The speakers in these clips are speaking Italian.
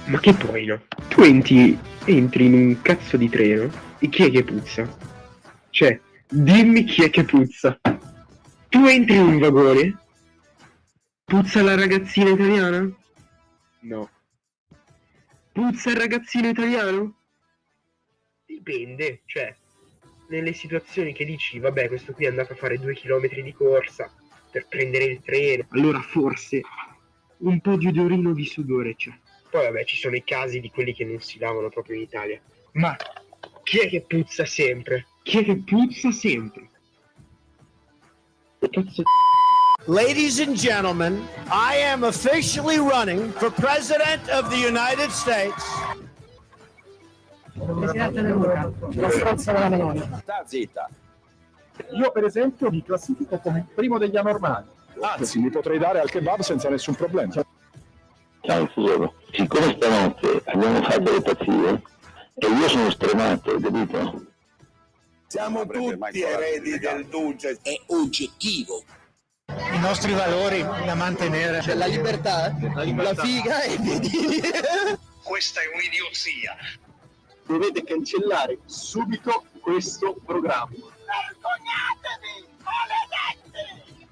Ma che poi no? Tu entri in un cazzo di treno e chi è che puzza? Cioè, dimmi chi è che puzza. Tu entri in un vagone, puzza la ragazzina italiana? No. Puzza il ragazzino italiano? Dipende, cioè, nelle situazioni che dici, vabbè, questo qui è andato a fare 2 chilometri di corsa per prendere il treno, allora forse un po' di odorino di sudore c'è. Poi vabbè, ci sono i casi di quelli che non si lavano proprio in Italia. Ma chi è che puzza sempre? Chi è che puzza sempre? Che cazzo. Ladies and gentlemen, I am officially running for President of the United States. Presidente dell'Unione, la Forza della Meloni. Sta zitta. Io per esempio mi classifico come primo degli anormali. Anzi, mi potrei dare al kebab senza nessun problema. Ciao Fiero, siccome stanotte abbiamo fatto le pazzie e io sono stremato, capito? Siamo tutti eredi del Duce. È oggettivo. I nostri valori da mantenere. C'è la libertà, la figa e i piedini. Questa è un'idiozia. Dovete cancellare subito questo programma. Vergognatevi, maledetti!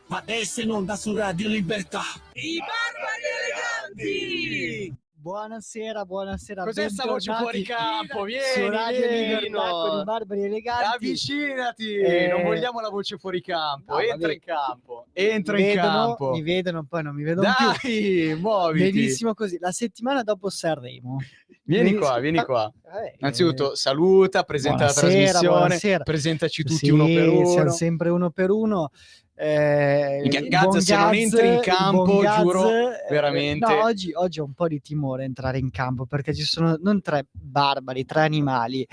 Ma adesso in onda su Radio Libertà. I barbari eleganti! Buonasera, buonasera. Cos'è sta voce fuori campo? Vieni, su Radio Libertà con vieni. i Barbari Eleganti. Avvicinati, non vogliamo la voce fuori campo. No, Entra vabbè. in campo, entra Mi in vedono, campo. mi vedono, poi non mi vedono più. Dai, muoviti. Benissimo così. La settimana dopo Sanremo. Vieni qua, vieni qua. Innanzitutto saluta, presenta la buonasera, trasmissione, buonasera. presentaci tutti sì, uno per uno. siamo sempre uno per uno. Gazza, se non entri in campo, giuro, veramente. No, oggi ho un po' di timore a entrare in campo perché ci sono non 3 barbari, 3 animali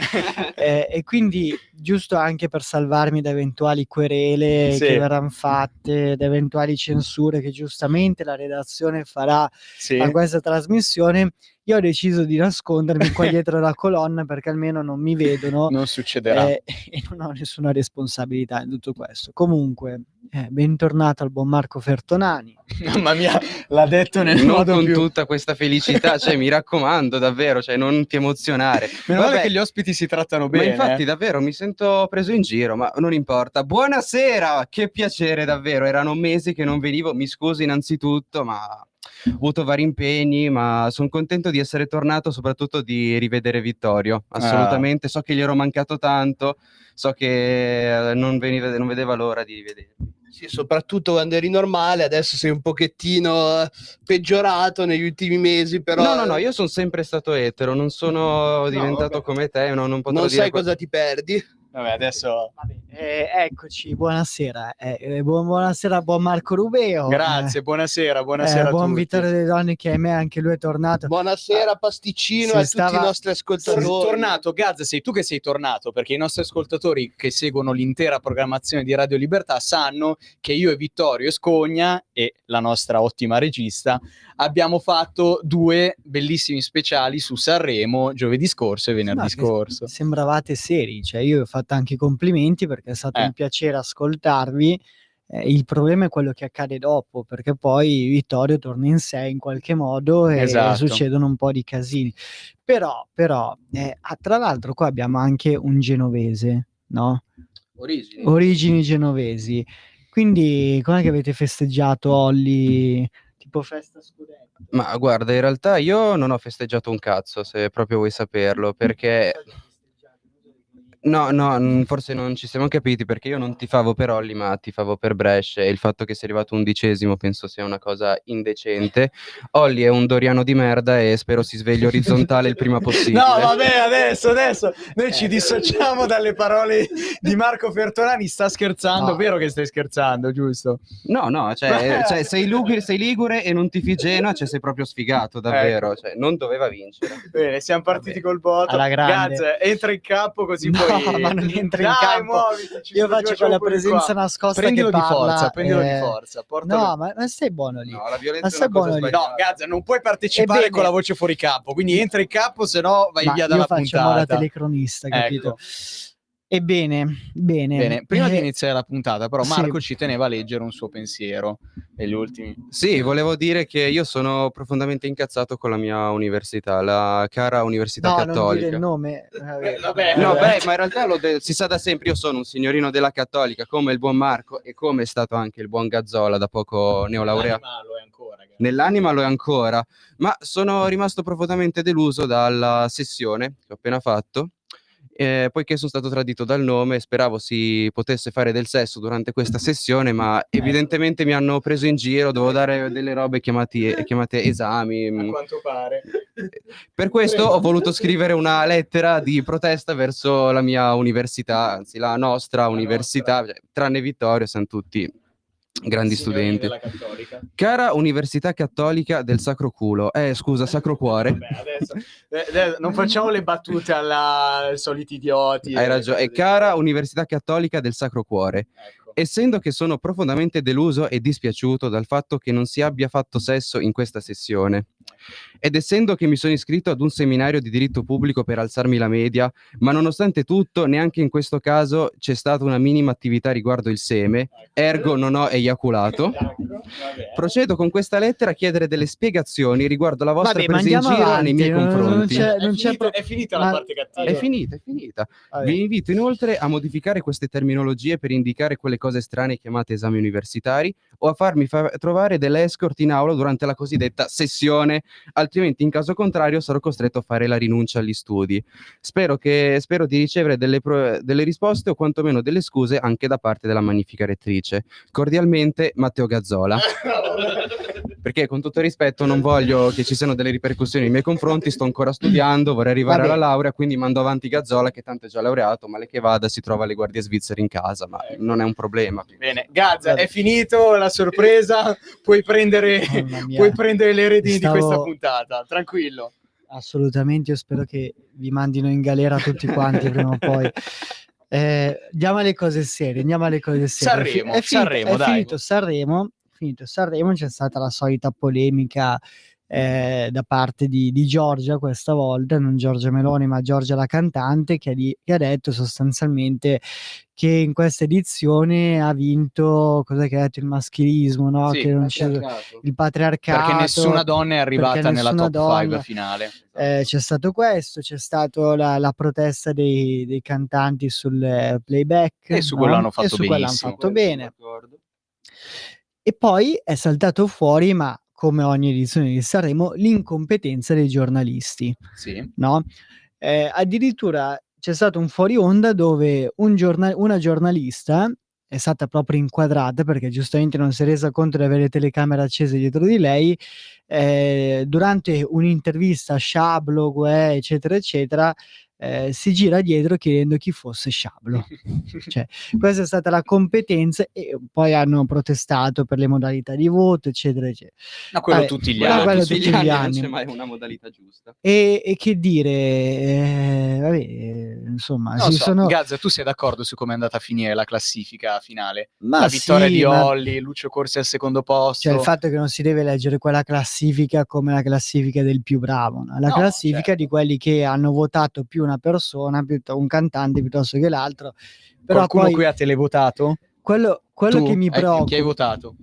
e quindi giusto anche per salvarmi da eventuali querele Sì. che verranno fatte, da eventuali censure che giustamente la redazione farà Sì. a questa trasmissione, io ho deciso di nascondermi qua dietro la colonna perché almeno non mi vedono. Non succederà. E non ho nessuna responsabilità in tutto questo. Comunque, bentornato al buon Marco Fertonani. Mamma mia, l'ha detto nel Non modo con più... tutta questa felicità, cioè mi raccomando davvero, cioè non ti emozionare. Meno male Vabbè, che gli ospiti si trattano ma bene. infatti davvero mi sento preso in giro, ma non importa. Buonasera, che piacere davvero, erano mesi che non venivo, mi scuso innanzitutto, ma ho avuto vari impegni, ma sono contento di essere tornato, soprattutto di rivedere Vittorio, assolutamente, so che gli ero mancato tanto, so che non vedeva l'ora di rivedermi. Sì, soprattutto quando eri normale, adesso sei un pochettino peggiorato negli ultimi mesi, però... No, io sono sempre stato etero, non sono diventato come te, non potrò non dire... sai cosa ti perdi. Vabbè, adesso... Eccoci, buonasera. Buonasera, buon Marco Rubeo. Grazie, buonasera a buon tutti. Vittorio delle Donne che ahimè anche lui è tornato. Buonasera Pasticcino Si a tutti stava- i nostri ascoltatori. Tornato, Gazza, sei tu che sei tornato, perché i nostri ascoltatori che seguono l'intera programmazione di Radio Libertà sanno che io e Vittorio Scogna e la nostra ottima regista abbiamo fatto 2 bellissimi speciali su Sanremo giovedì scorso e venerdì No, scorso. Sembravate seri, cioè io vi ho fatto anche i complimenti perché è stato un piacere ascoltarvi. Il problema è quello che accade dopo, perché poi Vittorio torna in sé in qualche modo e Esatto. succedono un po' di casini. Però tra l'altro qua abbiamo anche un genovese, no? Origini genovesi. Quindi com'è che avete festeggiato Olli? Tipo festa scudetto? Ma guarda, in realtà io non ho festeggiato un cazzo, se proprio vuoi saperlo, perché... No, forse non ci siamo capiti perché io non tifavo per Olli ma tifavo per Brescia e il fatto che sia arrivato 11° penso sia una cosa indecente. Olli è un doriano di merda e spero si svegli orizzontale il prima possibile. No, vabbè, adesso noi ci dissociamo dalle parole di Marco Fertonani. Sta scherzando, No. vero che stai scherzando, giusto? No, cioè sei ligure e non tifi Genoa, cioè sei proprio sfigato, davvero, Ecco. cioè non doveva vincere. Bene, siamo partiti col botto. Alla grande. Gaz, entra in campo così No, poi... ma non entra in Dai, campo. muoviti, ci Io faccio facciamo quella un po' di presenza qua. nascosta Prendilo che di parla, forza, prendilo di forza. Portalo. No, ma stai buono lì. No, la violenza Ma è stai una cosa buono lì. sbagliata. No, Gazza, non puoi partecipare Ebbene. con la voce fuori campo, quindi entra in campo, se no vai Ma via io dalla faccio puntata. moda telecronista, capito? Ecco. Ebbene, bene. Prima di iniziare la puntata, però, sì. Marco ci teneva a leggere un suo pensiero negli ultimi. Sì, volevo dire che io sono profondamente incazzato con la mia università, la cara Università No, non dire Cattolica. il nome. Vabbè. No, beh, ma in realtà si sa da sempre, io sono un signorino della Cattolica, come il buon Marco e come è stato anche il buon Gazzola, da poco neolaureato. Lo è ancora. Nell'anima lo è ancora, ma sono rimasto profondamente deluso dalla sessione che ho appena fatto, poiché sono stato tradito dal nome. Speravo si potesse fare del sesso durante questa sessione, ma evidentemente mi hanno preso in giro, dovevo dare delle robe chiamate esami. A quanto pare. Per questo ho voluto scrivere una lettera di protesta verso la mia università, anzi la nostra università, cioè, tranne Vittorio, siamo tutti grandi studenti. Della Cattolica. Cara Università Cattolica del Sacro Culo, scusa, Sacro Cuore. Vabbè, adesso non facciamo le battute ai soliti idioti. Hai ragione. E cara Università Cattolica del Sacro Cuore, Ecco. essendo che sono profondamente deluso e dispiaciuto dal fatto che non si abbia fatto sesso in questa sessione, ed essendo che mi sono iscritto ad un seminario di diritto pubblico per alzarmi la media, ma nonostante tutto neanche in questo caso c'è stata una minima attività riguardo il seme, ergo non ho eiaculato, procedo con questa lettera a chiedere delle spiegazioni riguardo la vostra Vabbè, ma presa in andiamo giro avanti, nei miei non confronti. È finita la parte cattiva. È finita. Vabbè. Vi invito inoltre a modificare queste terminologie per indicare quelle cose strane chiamate esami universitari, o a farmi trovare delle escort in aula durante la cosiddetta sessione, altrimenti in caso contrario sarò costretto a fare la rinuncia agli studi. Spero di ricevere delle risposte o quantomeno delle scuse anche da parte della magnifica rettrice. Cordialmente, Matteo Gazzola. Perché con tutto il rispetto non voglio che ci siano delle ripercussioni nei miei confronti, sto ancora studiando, vorrei arrivare Vabbè. alla laurea, quindi mando avanti Gazzola che tanto è già laureato, male che vada si trova le guardie svizzere in casa, ma non è un problema. Bene, Gazza, è finito la sorpresa, puoi prendere Mamma mia. le redini di questa Stavo- puntata, tranquillo. Assolutamente, io spero che vi mandino in galera tutti quanti prima o poi. Andiamo alle cose serie, Sanremo, È Sanremo, dai. finito Sanremo, c'è stata la solita polemica da parte di Giorgia questa volta, non Giorgia Meloni ma Giorgia la cantante, che ha detto sostanzialmente che in questa edizione ha vinto, cos'è che ha detto, il maschilismo, no? Sì, Che non c'è il patriarcato, Perché nessuna donna è arrivata perché nella nessuna top 5 donna. finale. C'è stato questo, c'è stato la protesta dei cantanti sul playback, E su quello hanno fatto e su quello hanno benissimo. fatto bene. E poi è saltato fuori, ma come ogni edizione di Sanremo, l'incompetenza dei giornalisti, Sì. no? Addirittura c'è stato un fuori onda dove una giornalista è stata proprio inquadrata perché giustamente non si è resa conto di avere telecamere accese dietro di lei, durante un'intervista a Sciablo, Guè, eccetera eccetera, si gira dietro chiedendo chi fosse Sciablo. Cioè, questa è stata la competenza, e poi hanno protestato per le modalità di voto, eccetera eccetera. Ma quello Vabbè, tutti gli quello- anni. quello Tutti tutti gli anni gli non anni. c'è mai una modalità giusta. E che dire, insomma, Non si so, sono... Gazza, tu sei d'accordo su come è andata a finire la classifica finale? Ma La vittoria sì, di ma- Olli, Lucio Corsi al secondo posto. Cioè, il fatto che non si deve leggere quella classifica come la classifica del più bravo, no? La No, classifica certo. di quelli che hanno votato più una persona, un cantante piuttosto che l'altro. Però Qualcuno poi qui ha televotato? quello Tu? che mi Chi hai preoccupa, votato?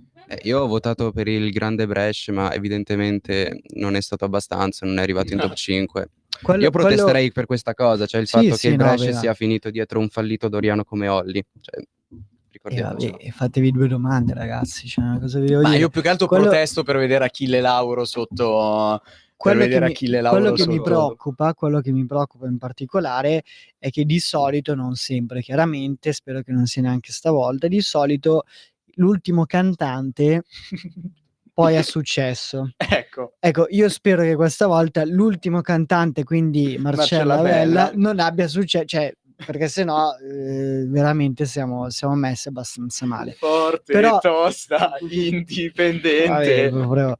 Io ho votato per il grande Brescia, ma evidentemente non è stato abbastanza, non è arrivato in top 5. Io protesterei per questa cosa, cioè il Sì, fatto sì, che il no, Brescia vabbè, sia finito dietro un fallito Doriano come Olli. Cioè, ricordiamocelo. vabbè, fatevi due domande, ragazzi. Cioè, cosa vi devo Ma dire? io più che altro Quello- protesto per vedere Achille Lauro sotto. Per Quello vedere che Achille Lauro mi sotto. quello che mi preoccupa in particolare è che di solito, non sempre chiaramente, spero che non sia neanche stavolta, di solito l'ultimo cantante poi ha successo. Ecco, io spero che questa volta l'ultimo cantante, quindi Marcella Marcella Bella, Bella. non abbia successo, cioè, perché sennò veramente siamo messi abbastanza male. Forte, Però- tosta, indipendente. Vabbè, proprio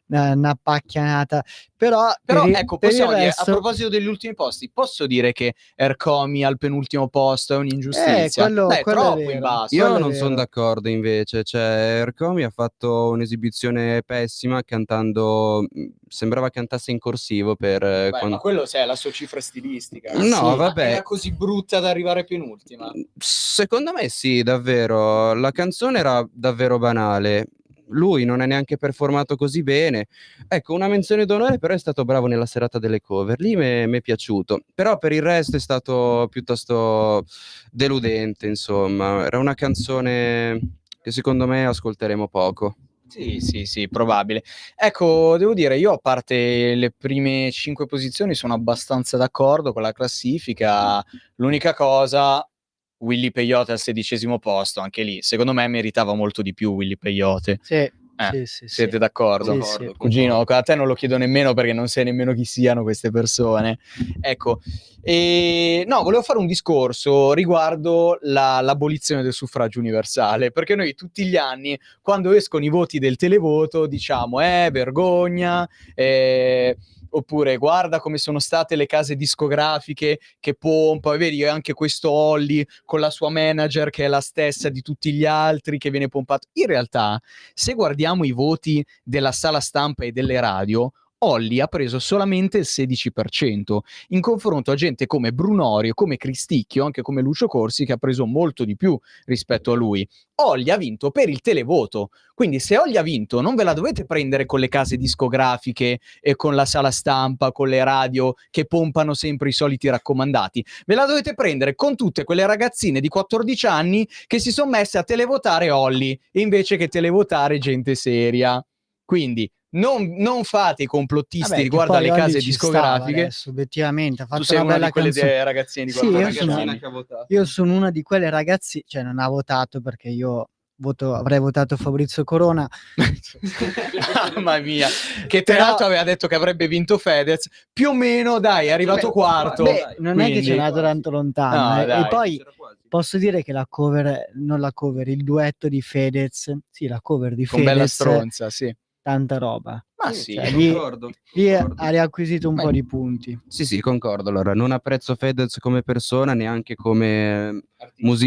una pacchianata. Però ecco, per il possiamo dire, a resto... proposito degli ultimi posti, posso dire che Ercomi al penultimo posto è un'ingiustizia? quello Dai, è è troppo vero. in basso. Io Quello è non sono vero. d'accordo invece, cioè Ercomi ha fatto un'esibizione pessima cantando, sembrava cantasse in corsivo per... Beh, ma quello è la sua cifra stilistica. No, sì. Ma vabbè. era così brutta da arrivare penultima. Secondo me sì, davvero. La canzone era davvero banale. Lui non è neanche performato così bene. Ecco, una menzione d'onore, però è stato bravo nella serata delle cover. Lì mi è piaciuto. Però per il resto è stato piuttosto deludente, insomma. Era una canzone che secondo me ascolteremo poco. Sì, probabile. Ecco, devo dire, io a parte le prime 5 posizioni sono abbastanza d'accordo con la classifica. L'unica cosa, Willy Peyote al 16° posto, anche lì, secondo me meritava molto di più Willy Peyote. Sì. Siete d'accordo? Sì. Cugino, a te non lo chiedo nemmeno perché non sai nemmeno chi siano queste persone. Ecco, no, volevo fare un discorso riguardo l'abolizione del suffragio universale, perché noi tutti gli anni, quando escono i voti del televoto, diciamo, vergogna, oppure guarda come sono state le case discografiche che pompa, e vedi anche questo Olly con la sua manager che è la stessa di tutti gli altri che viene pompato. In realtà, se guardiamo i voti della sala stampa e delle radio, Olly ha preso solamente il 16%, in confronto a gente come Brunorio, come Cristicchio, anche come Lucio Corsi, che ha preso molto di più rispetto a lui. Olly ha vinto per il televoto, quindi se Olly ha vinto non ve la dovete prendere con le case discografiche e con la sala stampa, con le radio che pompano sempre i soliti raccomandati, ve la dovete prendere con tutte quelle ragazzine di 14 anni che si sono messe a televotare Olly, invece che televotare gente seria. Quindi non fate i complottisti riguardo alle case discografiche. Adesso, obiettivamente, ha fatto tu sei una una bella di quelle canzone. ragazzine di Sì, 14 anni. io sono una di quelle ragazzi, cioè non ha votato perché io avrei votato Fabrizio Corona. Mamma mia, che tra l'altro aveva detto che avrebbe vinto Fedez, più o meno, dai, è arrivato quarto. Non è che c'è andato tanto lontano. No, dai. E poi posso dire che la cover, non la cover, il duetto di Fedez, sì, la cover di con Fedez, Bella Stronza, sì. tanta roba. Ma sì, cioè, concordo. Lì ha riacquisito un po' di punti. Sì, concordo. Allora, non apprezzo Fedez come persona, neanche come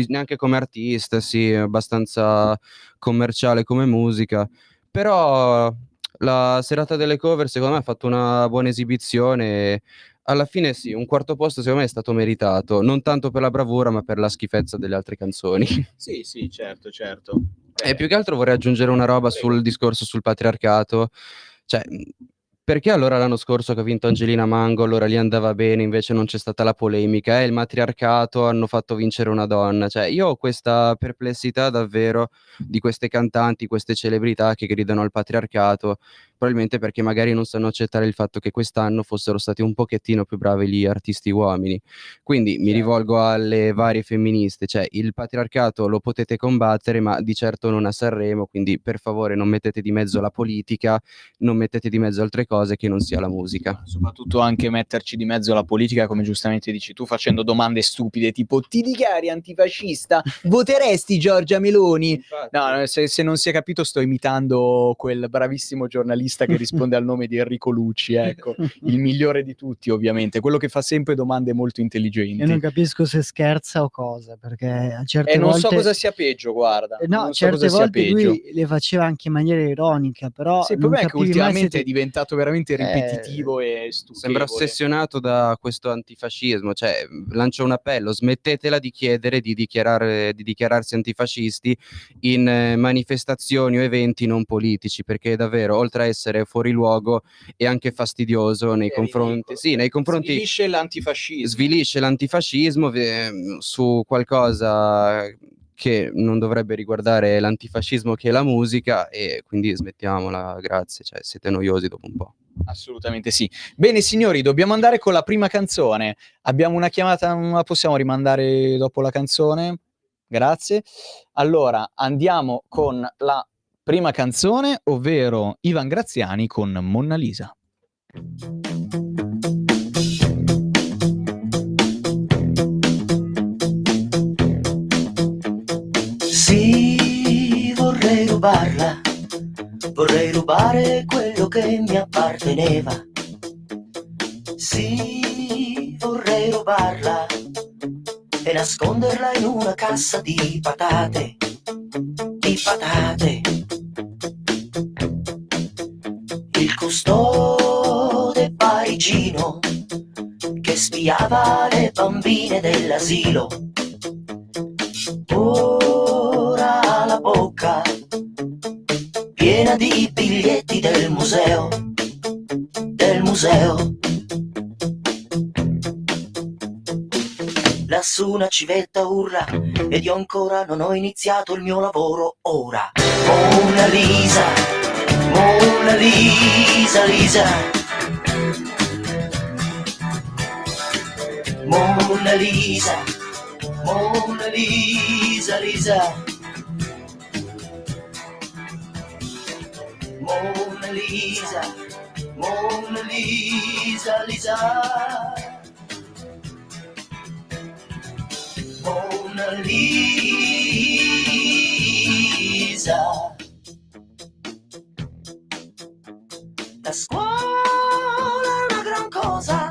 neanche come artista, sì, è abbastanza commerciale come musica. Però la serata delle cover, secondo me, ha fatto una buona esibizione. E alla fine sì, un quarto posto secondo me è stato meritato, non tanto per la bravura, ma per la schifezza delle altre canzoni. Sì, certo. E più che altro vorrei aggiungere una roba sul discorso sul patriarcato. Cioè, perché allora l'anno scorso che ha vinto Angelina Mango, allora lì andava bene, invece non c'è stata la polemica, il matriarcato, hanno fatto vincere una donna. Cioè, io ho questa perplessità davvero di queste cantanti, queste celebrità che gridano al patriarcato, probabilmente perché magari non sanno accettare il fatto che quest'anno fossero stati un pochettino più bravi gli artisti uomini. Quindi mi rivolgo alle varie femministe, cioè il patriarcato lo potete combattere, ma di certo non a Sanremo, quindi per favore non mettete di mezzo la politica, non mettete di mezzo altre cose che non sia la musica. Soprattutto anche metterci di mezzo la politica, come giustamente dici tu, facendo domande stupide tipo ti dichiari antifascista? Voteresti Giorgia Meloni? No, se non si è capito sto imitando quel bravissimo giornalista che risponde al nome di Enrico Lucci, ecco, il migliore di tutti ovviamente, quello che fa sempre domande molto intelligenti. Io non capisco se scherza o cosa, perché a certe non volte... so cosa sia peggio, guarda. No, non so certe cosa volte sia peggio. lui le faceva anche in maniera ironica, però Sì, il non problema è che capivi mai ultimamente se è diventato veramente ripetitivo e stupido. Sembra ossessionato da questo antifascismo, cioè lancia un appello, smettetela di chiedere di dichiararsi antifascisti in manifestazioni o eventi non politici, perché davvero, oltre a essere fuori luogo, è anche fastidioso nei confronti, nei confronti, svilisce l'antifascismo su qualcosa che non dovrebbe riguardare l'antifascismo, che è la musica, e quindi smettiamola, grazie, cioè siete noiosi dopo un po'. Assolutamente sì. Bene signori, dobbiamo andare con la prima canzone. Abbiamo una chiamata, la possiamo rimandare dopo la canzone? Grazie. Allora, andiamo con la prima canzone, ovvero Ivan Graziani con Monna Lisa. Sì, vorrei rubarla, vorrei rubare quello che mi apparteneva. Sì, vorrei rubarla e nasconderla in una cassa di patate, di patate. Il custode parigino che spiava le bambine dell'asilo ora ha la bocca piena di biglietti del museo, del museo. Lassù una civetta urla ed io ancora non ho iniziato il mio lavoro ora. Mona Lisa, Mona Lisa, Lisa. Mona Lisa, Mona Lisa, Lisa. Mona Lisa, Mona Lisa, Lisa. Mona Lisa. La scuola è una gran cosa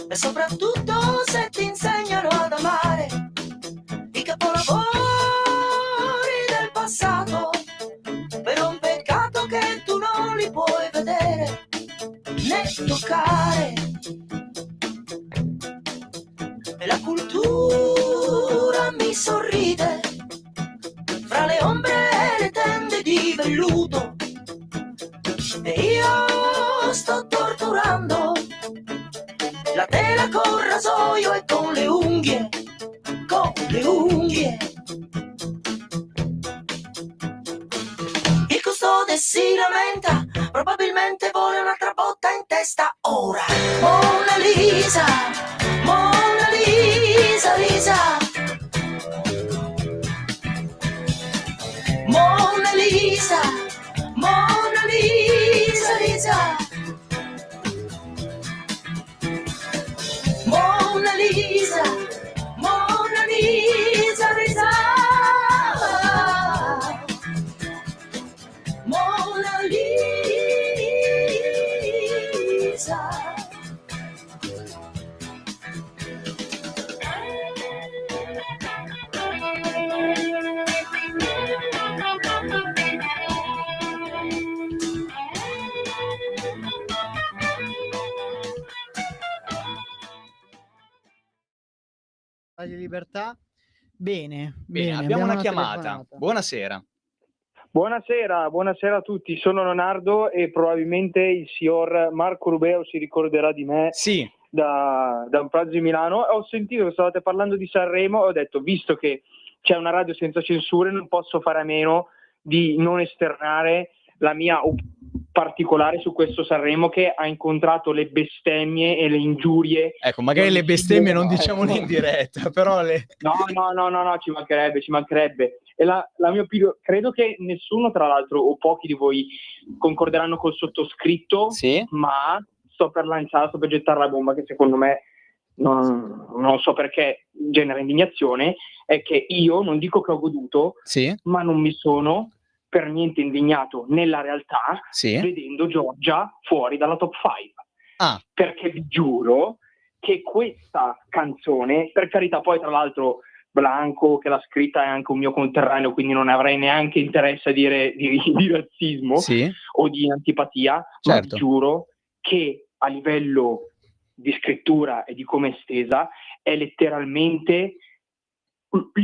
e soprattutto se ti insegnano ad amare i capolavori del passato. Però un peccato che tu non li puoi vedere né toccare. E la cultura mi sorride fra le ombre e le tende di velluto. E io sto torturando la tela col rasoio e con le unghie, con le unghie. Il custode si lamenta, probabilmente vuole un'altra botta in testa ora. Mona Lisa, Mona Lisa, Lisa. Mona Lisa, Mona Lisa, Lisa. Mona Lisa, Mona Lisa, Lisa. Mona Lisa. Radio Libertà. Bene, Bene, abbiamo una chiamata. telefonata. Buonasera. Buonasera a tutti, sono Leonardo e probabilmente il signor Marco Rubeo si ricorderà di me Sì, da un pranzo di Milano. Ho sentito che stavate parlando di Sanremo e ho detto, visto che c'è una radio senza censure, non posso fare a meno di non esternare la mia particolare su questo Sanremo, che ha incontrato le bestemmie e le ingiurie. ecco, magari le bestemmie non diciamole in diretta, però le... No, ci mancherebbe. E la mia opinione, credo che nessuno, tra l'altro, o pochi di voi concorderanno col sottoscritto, Sì? ma sto per gettare la bomba che secondo me, non so perché genera indignazione, è che io non dico che ho goduto, Sì? ma non mi sono per niente indignato nella realtà Sì? vedendo Giorgia fuori dalla top 5. Ah, Perché vi giuro che questa canzone, per carità, poi tra l'altro Blanco che l'ha scritta è anche un mio conterraneo, quindi non avrei neanche interesse a dire di razzismo sì? o di antipatia, Certo. ma vi giuro che a livello di scrittura e di come è stesa è letteralmente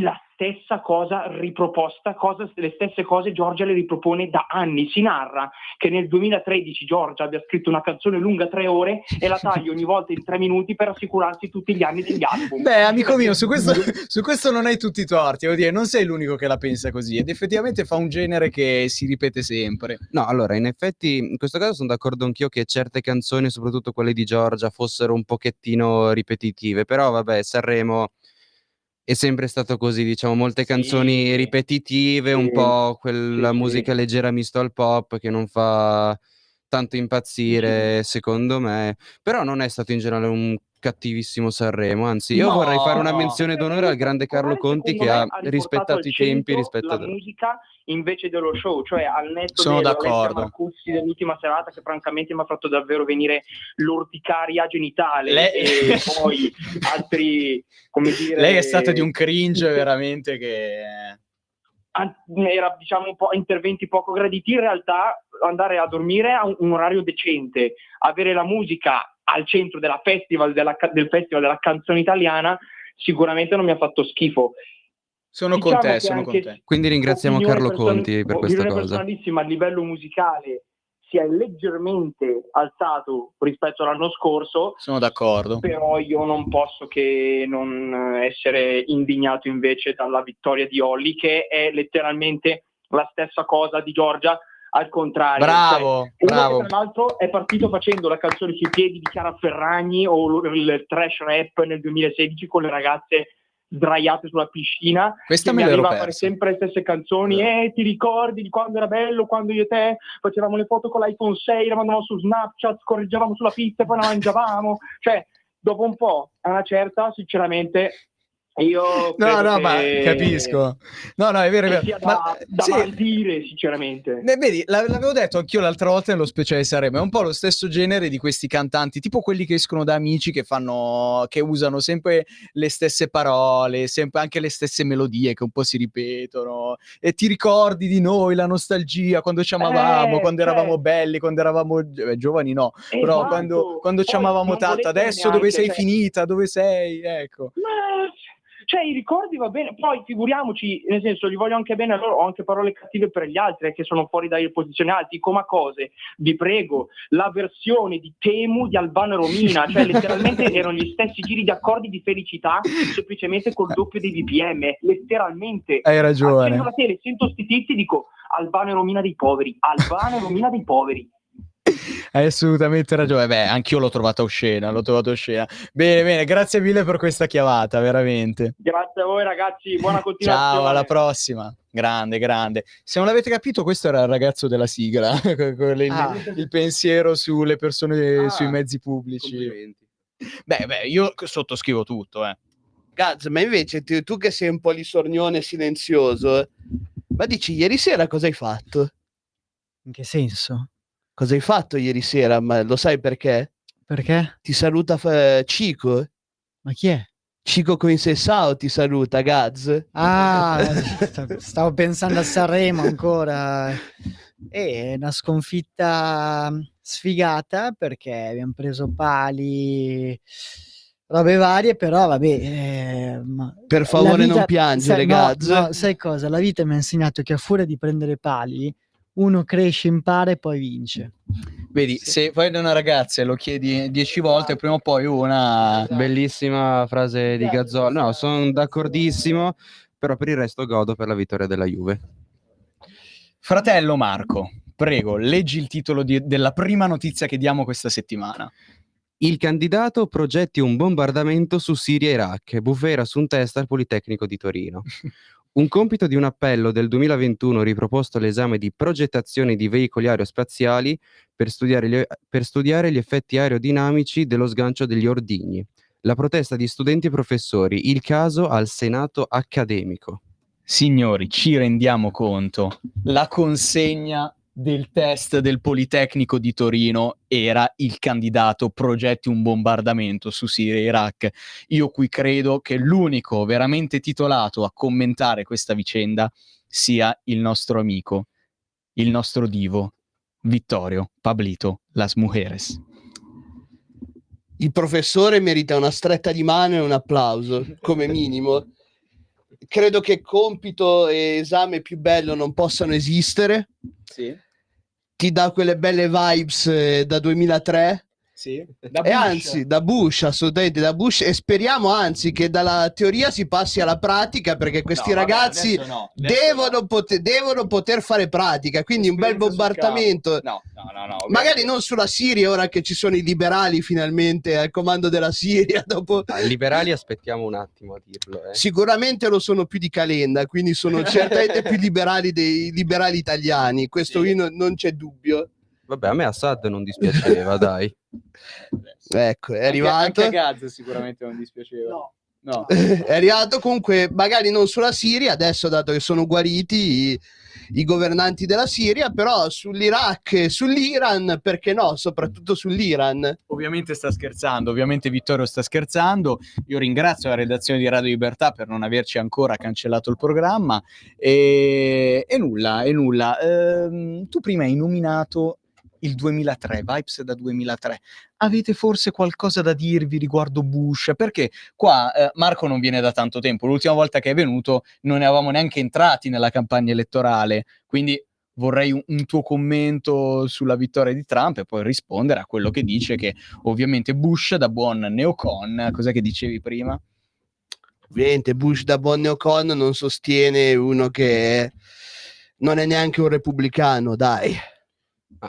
la stessa cosa riproposta, le stesse cose Giorgia le ripropone da anni. Si narra che nel 2013 Giorgia abbia scritto una canzone lunga 3 ore e la taglia ogni volta in 3 minuti per assicurarsi tutti gli anni degli album. Beh, amico mio, su questo non hai tutti i torti, devo dire, non sei l'unico che la pensa così, ed effettivamente fa un genere che si ripete sempre. No, allora, in effetti, in questo caso sono d'accordo anch'io che certe canzoni, soprattutto quelle di Giorgia, fossero un pochettino ripetitive, però vabbè, Sanremo è sempre stato così, diciamo, molte canzoni Sì, ripetitive, un po' quella sì. musica leggera misto al pop che non fa tanto impazzire, secondo me, però non è stato in generale un cattivissimo Sanremo, anzi io No, vorrei fare una no. menzione d'onore al grande Carlo Conti che ha rispettato i tempi rispetto la ad... musica invece dello show, cioè al netto Sono della d'accordo. Alessia Marcuzzi dell'ultima serata, che francamente mi ha fatto davvero venire l'orticaria genitale, Lei- e poi altri, come dire, Lei è stata di un cringe veramente che... era, diciamo, un po' interventi poco graditi. In realtà andare a dormire a un orario decente, avere la musica al centro del festival della canzone italiana, sicuramente non mi ha fatto schifo. Sono Diciamo con te, che sono anche con te. Quindi ringraziamo opinione Carlo Conti per questa opinione cosa. personalissima, a livello musicale si è leggermente alzato rispetto all'anno scorso, Sono d'accordo. però io non posso che non essere indignato invece dalla vittoria di Olly, che è letteralmente la stessa cosa di Giorgia, al contrario. Bravo, Uno bravo. che tra l'altro è partito facendo la canzone sui piedi di Chiara Ferragni o il trash rap nel 2016 con le ragazze sdraiate sulla piscina, Questa che me mi l'ero arriva a fare persa. sempre le stesse canzoni. Ti ricordi di quando era bello, quando io e te facevamo le foto con l'iPhone 6, le mandavamo su Snapchat, scorreggiavamo sulla pizza e poi la mangiavamo? Cioè, dopo un po', a una certa, sinceramente, io credo No, che ma capisco. No, è vero, è vero. sia Ma da sì, bandire, sinceramente. vedi, l'avevo detto anch'io l'altra volta nello speciale Sanremo, è un po' lo stesso genere di questi cantanti, tipo quelli che escono da Amici, che usano sempre le stesse parole, sempre anche le stesse melodie che un po' si ripetono, e ti ricordi di noi, la nostalgia, quando ci amavamo, quando eravamo belli, quando eravamo giovani, no, però Esatto. quando ci Poi amavamo non tanto, volete adesso dove neanche, sei cioè- finita, dove sei, ecco. Ma cioè, i ricordi va bene, poi figuriamoci, nel senso, gli voglio anche bene a loro, ho anche parole cattive per gli altri che sono fuori dalle posizioni alti, come a cose, vi prego, la versione di Temu di Albano e Romina, cioè letteralmente erano gli stessi giri di accordi di felicità, semplicemente col doppio dei BPM, letteralmente. Hai ragione. Accendo la tele, sento sti tizi e dico Albano e Romina dei poveri, Albano e Romina dei poveri. Hai assolutamente ragione. Beh, anch'io l'ho trovata oscena, Bene, grazie mille per questa chiamata, veramente. Grazie a voi ragazzi, buona continuazione. Ciao, alla prossima. Grande. Se non l'avete capito, questo era il ragazzo della sigla, con il pensiero sulle persone, sui mezzi pubblici. Complimenti. Beh, io sottoscrivo tutto, Gaz, ma invece tu che sei un po' lisornione silenzioso, ma dici ieri sera cosa hai fatto? In che senso? Cosa hai fatto ieri sera? Ma lo sai perché? Perché? Ti saluta Cico? Ma chi è? Cico Coinsessao ti saluta, Gaz. Ah, stavo pensando a Sanremo ancora. È una sconfitta sfigata perché abbiamo preso pali, robe varie, però vabbè. Per favore la vita- non piangere, Gaz. No, sai cosa? La vita mi ha insegnato che a furia di prendere pali, uno cresce, impara e poi vince. Vedi, se vai da una ragazza e lo chiedi 10 volte, prima o poi una... Bellissima frase di Gazzolo. No, sono d'accordissimo, però per il resto godo per la vittoria della Juve. Fratello Marco, prego, leggi il titolo della prima notizia che diamo questa settimana. Il candidato progetti un bombardamento su Siria e Iraq, bufera su un test al Politecnico di Torino. Un compito di un appello del 2021 riproposto all'esame di progettazione di veicoli aerospaziali per studiare gli effetti aerodinamici dello sgancio degli ordigni. La protesta di studenti e professori, il caso al Senato accademico. Signori, ci rendiamo conto, la consegna del test del Politecnico di Torino era il candidato progetti un bombardamento su Siria e Iraq. Io qui credo che l'unico veramente titolato a commentare questa vicenda sia il nostro amico, il nostro divo, Vittorio Pablito Las Mujeres. Il professore merita una stretta di mano e un applauso, come minimo. Credo che compito e esame più bello non possano esistere. Sì. Ti dà quelle belle vibes da 2003. Sì. E anzi, da Bush, assolutamente da Bush, e speriamo anzi che dalla teoria si passi alla pratica, perché questi ragazzi devono poter fare pratica, quindi un bel bombardamento. No. Magari non sulla Siria, ora che ci sono i liberali finalmente al comando della Siria. Dopo... I liberali aspettiamo un attimo a dirlo. Sicuramente lo sono più di Calenda, quindi sono certamente più liberali dei liberali italiani, questo non c'è dubbio. Vabbè, a me Assad non dispiaceva, dai. Ecco, è arrivato. Anche a Gaza sicuramente non dispiaceva. No. È arrivato comunque, magari non sulla Siria, adesso dato che sono guariti i governanti della Siria, però sull'Iraq e sull'Iran, perché no? Soprattutto sull'Iran. Ovviamente sta scherzando, ovviamente Vittorio sta scherzando. Io ringrazio la redazione di Radio Libertà per non averci ancora cancellato il programma. E nulla. Tu prima hai nominato il 2003, Vibes da 2003. Avete forse qualcosa da dirvi riguardo Bush? Perché qua Marco non viene da tanto tempo. L'ultima volta che è venuto non eravamo neanche entrati nella campagna elettorale, quindi vorrei un tuo commento sulla vittoria di Trump e poi rispondere a quello che dice, che ovviamente Bush da buon neocon, cos'è che dicevi prima? Ovviamente Bush da buon neocon non sostiene uno che non è neanche un repubblicano, dai.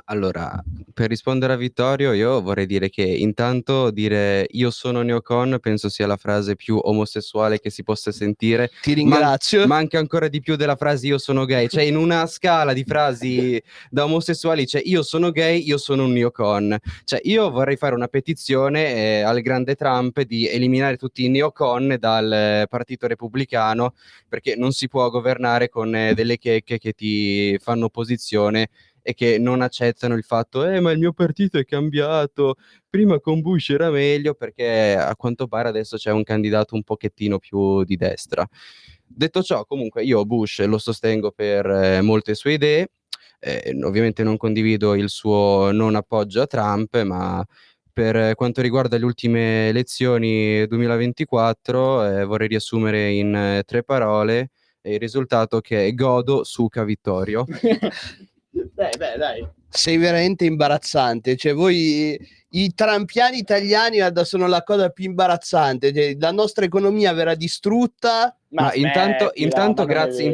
Allora, per rispondere a Vittorio, io vorrei dire che intanto dire io sono neocon penso sia la frase più omosessuale che si possa sentire. Ti ringrazio. Manca ancora di più della frase io sono gay, cioè in una scala di frasi da omosessuali c'è io sono gay, io sono un neocon. Cioè io vorrei fare una petizione al grande Trump di eliminare tutti i neocon dal partito repubblicano, perché non si può governare con delle checche che ti fanno opposizione e che non accettano il fatto ma il mio partito è cambiato, prima con Bush era meglio, perché a quanto pare adesso c'è un candidato un pochettino più di destra. Detto ciò, comunque io Bush lo sostengo per molte sue idee, ovviamente non condivido il suo non appoggio a Trump, ma per quanto riguarda le ultime elezioni 2024 vorrei riassumere in 3 parole il risultato, che è godo, suca, Vittorio. Dai. Sei veramente imbarazzante, cioè voi i trampiani italiani sono la cosa più imbarazzante, cioè, la nostra economia verrà distrutta. Ma intanto grazie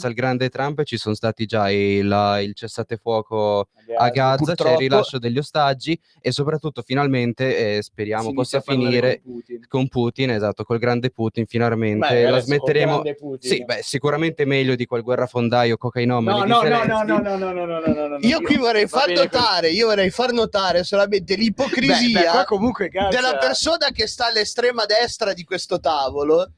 al grande Trump ci sono stati già il cessate fuoco a Gaza, purtroppo. c'è il rilascio degli ostaggi e soprattutto finalmente speriamo possa finire con Putin, esatto, col grande Putin finalmente la smetteremo. Sì, beh, sicuramente meglio di quel guerrafondaio cocainomane. No. Io qui vorrei far notare solamente l'ipocrisia qua comunque della persona che sta all'estrema destra di questo tavolo,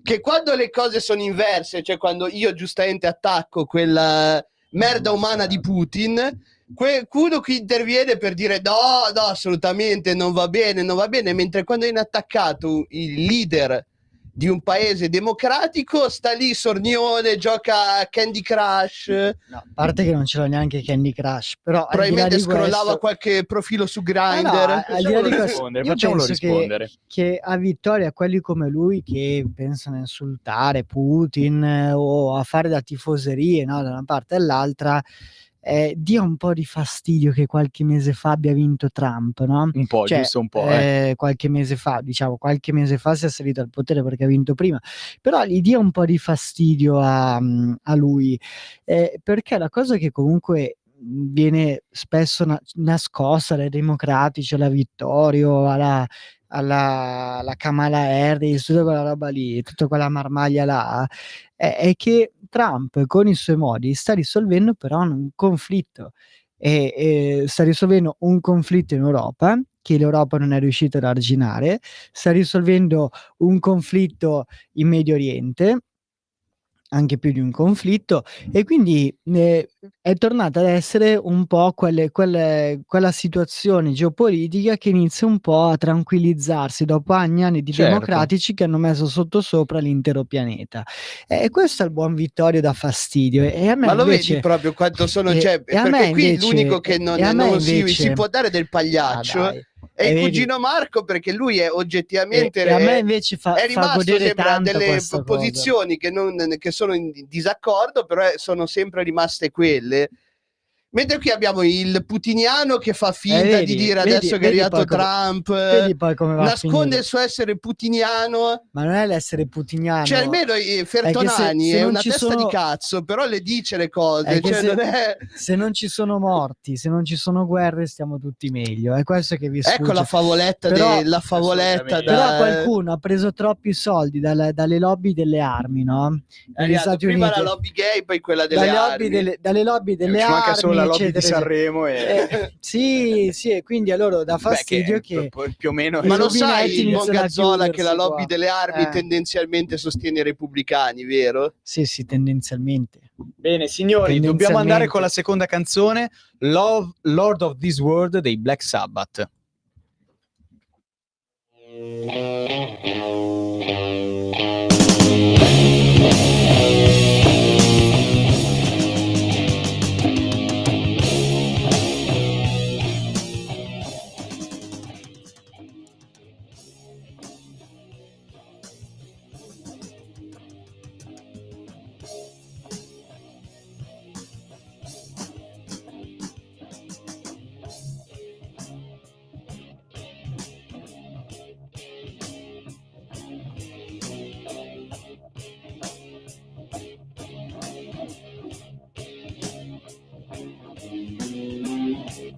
che quando le cose sono inverse, cioè quando io giustamente attacco quella merda umana di Putin, qualcuno qui interviene per dire no, assolutamente non va bene, mentre quando viene attaccato il leader di un paese democratico sta lì sornione, gioca a Candy Crush. No, a parte che non ce l'ho neanche Candy Crush, però probabilmente scrollava qualche profilo su Grindr. Al di là di questo, io facciamolo penso rispondere. che a vittoria a quelli come lui che pensano a insultare Putin o a fare da tifoserie, no, da una parte all'altra, dia un po' di fastidio che qualche mese fa abbia vinto Trump, no? Un po', Cioè, giusto un po'. qualche mese fa si è salito al potere perché ha vinto prima, però gli dia un po' di fastidio a lui, perché la cosa che comunque viene spesso nascosta dai democratici, alla Vittorio, alla Kamala Harris, tutta quella roba lì, tutta quella marmaglia là, è che Trump con i suoi modi sta risolvendo però un conflitto, e sta risolvendo un conflitto in Europa che l'Europa non è riuscita ad arginare, sta risolvendo un conflitto in Medio Oriente, anche più di un conflitto, e quindi è tornata ad essere un po' quella situazione geopolitica che inizia un po' a tranquillizzarsi dopo anni di democratici che hanno messo sottosopra l'intero pianeta, e questo è il buon Vittorio dà fastidio, e a me ma lo invece, vedi proprio quanto sono, cioè, perché qui l'unico che si può dare del pagliaccio è il cugino Marco, perché lui è oggettivamente a me invece è rimasto godere sempre a tanto delle questa posizioni che sono in disaccordo, però sono sempre rimaste quelle. Mentre qui abbiamo il putiniano che fa finta di dire adesso che è arrivato Trump, nasconde il suo essere putiniano. Ma non è l'essere putiniano, cioè almeno Fertonani se è non una ci testa sono... di cazzo, però le dice le cose, se non ci sono morti, se non ci sono guerre, stiamo tutti meglio, è questo che vi sfugge. Ecco la favoletta, però qualcuno ha preso troppi soldi dalle lobby delle armi, no? Negli Stati Uniti. La lobby gay, poi quella delle armi. Dalle lobby delle armi, la lobby eccetera, di Sanremo e... sì, e quindi a loro dà fastidio che più o meno... Ma lo rubinetti sai, iniziano a Gazzola, che la chiudersi lobby qua. delle armi tendenzialmente sostiene i repubblicani, vero? Sì, tendenzialmente. Bene, signori, dobbiamo andare con la seconda canzone, Lord of This World dei Black Sabbath.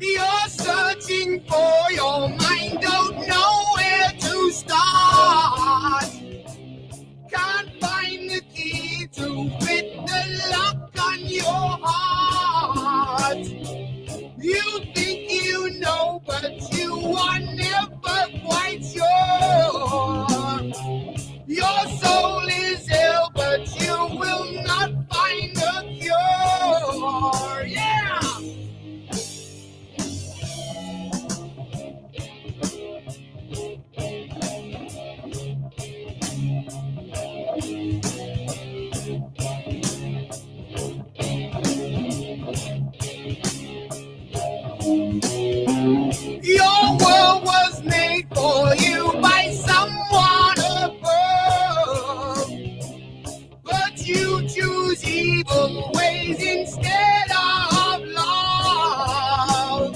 You're searching for your mind, don't know where to start. Can't find the key to fit the lock on your heart. You think you know, but you are never quite sure. Your soul is ill, but you will not find a cure. Yeah! Your world was made for you by someone above, but you choose evil ways instead of love.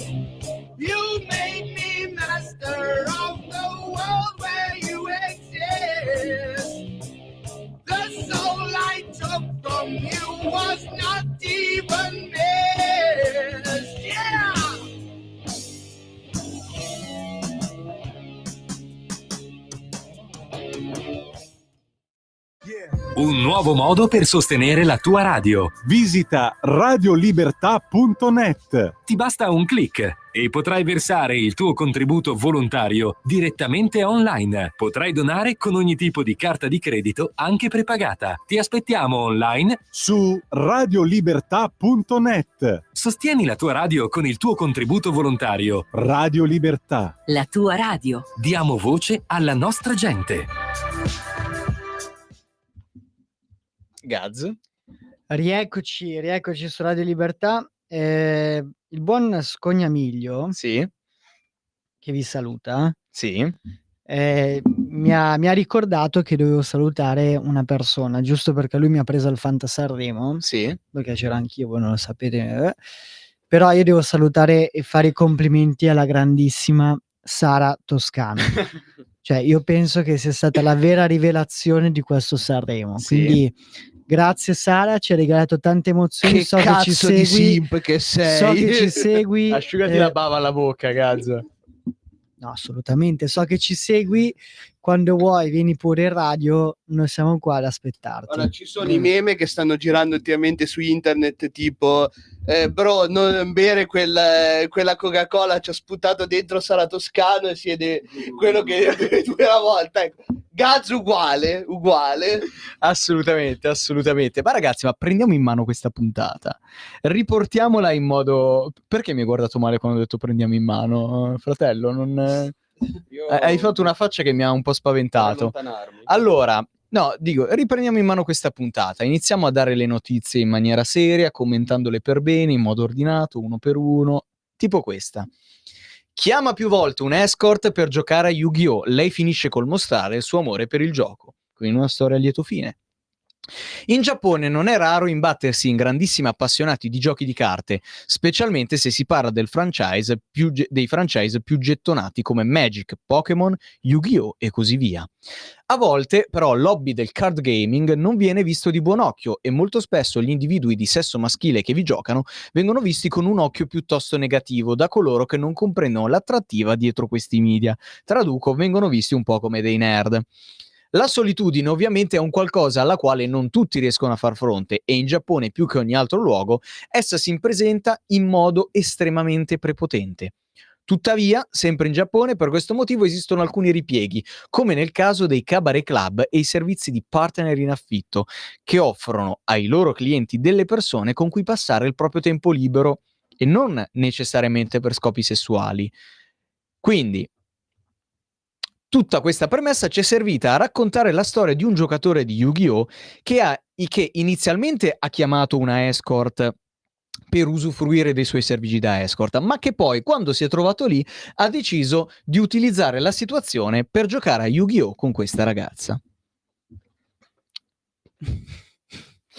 You made me master of the world where you exist. The soul I took from you was not even missed. Yeah! Un nuovo modo per sostenere la tua radio. Visita radiolibertà.net. Ti basta un click e potrai versare il tuo contributo volontario direttamente online. Potrai donare con ogni tipo di carta di credito, anche prepagata. Ti aspettiamo online su radiolibertà.net. Sostieni la tua radio con il tuo contributo volontario. Radio Libertà. La tua radio. Diamo voce alla nostra gente. Gaz. Rieccoci su Radio Libertà. Il buon Scognamiglio, sì, che vi saluta, sì, mi ha ricordato che dovevo salutare una persona, giusto perché lui mi ha preso al Fanta Sanremo, sì, perché c'ero anch'io, voi non lo sapete, però io devo salutare e fare i complimenti alla grandissima Sara Toscano. Cioè, io penso che sia stata la vera rivelazione di questo Sanremo, sì. quindi grazie Sara, ci hai regalato tante emozioni, Che so che ci cazzo di segui, simp che sei. so che ci segui. Asciugati la bava alla bocca, Gaz. No, assolutamente, so che ci segui, quando vuoi vieni pure in radio, noi siamo qua ad aspettarti. Allora, ci sono i meme che stanno girando ultimamente su internet, tipo bro, non bere quella Coca-Cola, ci ha sputato dentro Sara Toscano e siede quello che tu una volta, ecco. Gaz uguale. Assolutamente. Ma ragazzi, prendiamo in mano questa puntata, riportiamola in modo... Perché mi hai guardato male quando ho detto prendiamo in mano, fratello? Hai fatto una faccia che mi ha un po' spaventato. Allora, no, dico, riprendiamo in mano questa puntata, iniziamo a dare le notizie in maniera seria, commentandole per bene, in modo ordinato, uno per uno, tipo questa. Chiama più volte un escort per giocare a Yu-Gi-Oh! Lei finisce col mostrare il suo amore per il gioco. Quindi una storia a lieto fine. In Giappone non è raro imbattersi in grandissimi appassionati di giochi di carte, specialmente se si parla dei franchise più gettonati come Magic, Pokémon, Yu-Gi-Oh! E così via. A volte, però, il lobby del card gaming non viene visto di buon occhio e molto spesso gli individui di sesso maschile che vi giocano vengono visti con un occhio piuttosto negativo da coloro che non comprendono l'attrattiva dietro questi media. Traduco, vengono visti un po' come dei nerd. La solitudine ovviamente è un qualcosa alla quale non tutti riescono a far fronte e in Giappone più che ogni altro luogo essa si presenta in modo estremamente prepotente. Tuttavia, sempre in Giappone, per questo motivo esistono alcuni ripieghi, come nel caso dei cabaret club e i servizi di partner in affitto, che offrono ai loro clienti delle persone con cui passare il proprio tempo libero e non necessariamente per scopi sessuali. Quindi, tutta questa premessa ci è servita a raccontare la storia di un giocatore di Yu-Gi-Oh! Che inizialmente ha chiamato una escort per usufruire dei suoi servigi da escort, ma che poi, quando si è trovato lì, ha deciso di utilizzare la situazione per giocare a Yu-Gi-Oh! Con questa ragazza.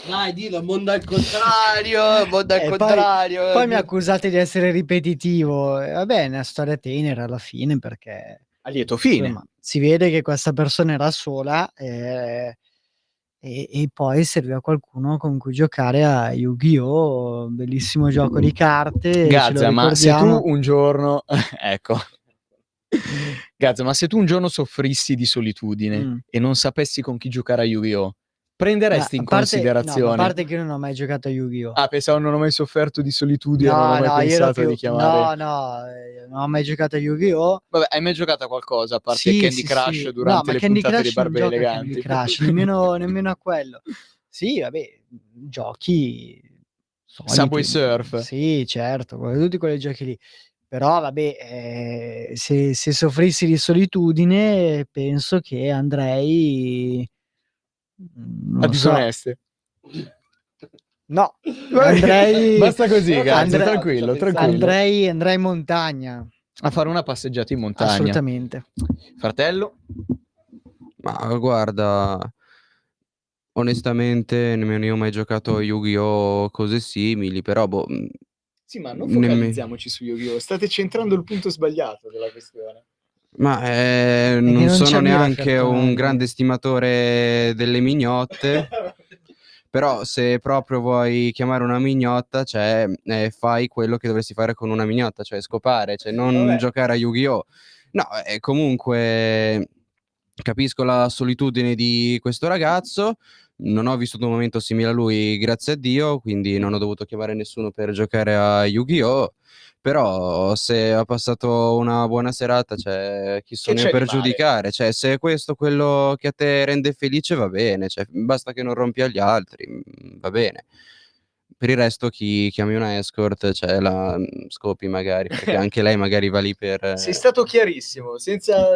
Dai, dillo, mondo al contrario, mondo al contrario. Poi mi accusate di essere ripetitivo. Vabbè, è una storia tenera alla fine, perché a lieto fine. Insomma, si vede che questa persona era sola e poi serviva qualcuno con cui giocare a Yu-Gi-Oh! Bellissimo gioco di carte. Gazza, ma se tu un giorno ecco. Gazza, ma se tu un giorno soffrissi di solitudine e non sapessi con chi giocare a Yu-Gi-Oh! Prenderesti in considerazione? No, a parte che io non ho mai giocato a Yu-Gi-Oh! Ah, pensavo non ho mai sofferto di solitudine, non ho mai pensato di chiamare. Non ho mai giocato a Yu-Gi-Oh! Vabbè, hai mai giocato a qualcosa a parte Candy Crush durante le Candy puntate Crush di Barbe non gioco a Eleganti? Candy Crush, nemmeno a quello. Sì, vabbè, giochi soliti. Subway Surf. Sì, certo, tutti quei giochi lì. Però vabbè, se soffrissi di solitudine penso che andrei a disoneste. No, andrei basta così, Gazza, tranquillo. Andrei in montagna a fare una passeggiata in montagna. Assolutamente. Fratello? Ma guarda, onestamente nemmeno io ho mai giocato a Yu-Gi-Oh! Cose simili, però sì, ma non focalizziamoci su Yu-Gi-Oh! State centrando il punto sbagliato della questione. Ma non sono neanche un grande stimatore delle mignotte. Però se proprio vuoi chiamare una mignotta, cioè fai quello che dovresti fare con una mignotta, cioè scopare, cioè non giocare a Yu-Gi-Oh! No, comunque capisco la solitudine di questo ragazzo, non ho vissuto un momento simile a lui, grazie a Dio, quindi non ho dovuto chiamare nessuno per giocare a Yu-Gi-Oh! Però se ha passato una buona serata, cioè, chi sono io per giudicare? Cioè, se è questo quello che a te rende felice, va bene, cioè, basta che non rompi agli altri, va bene. Per il resto chi chiami una escort, cioè la scopi magari, perché anche lei magari va lì per... Sei stato chiarissimo,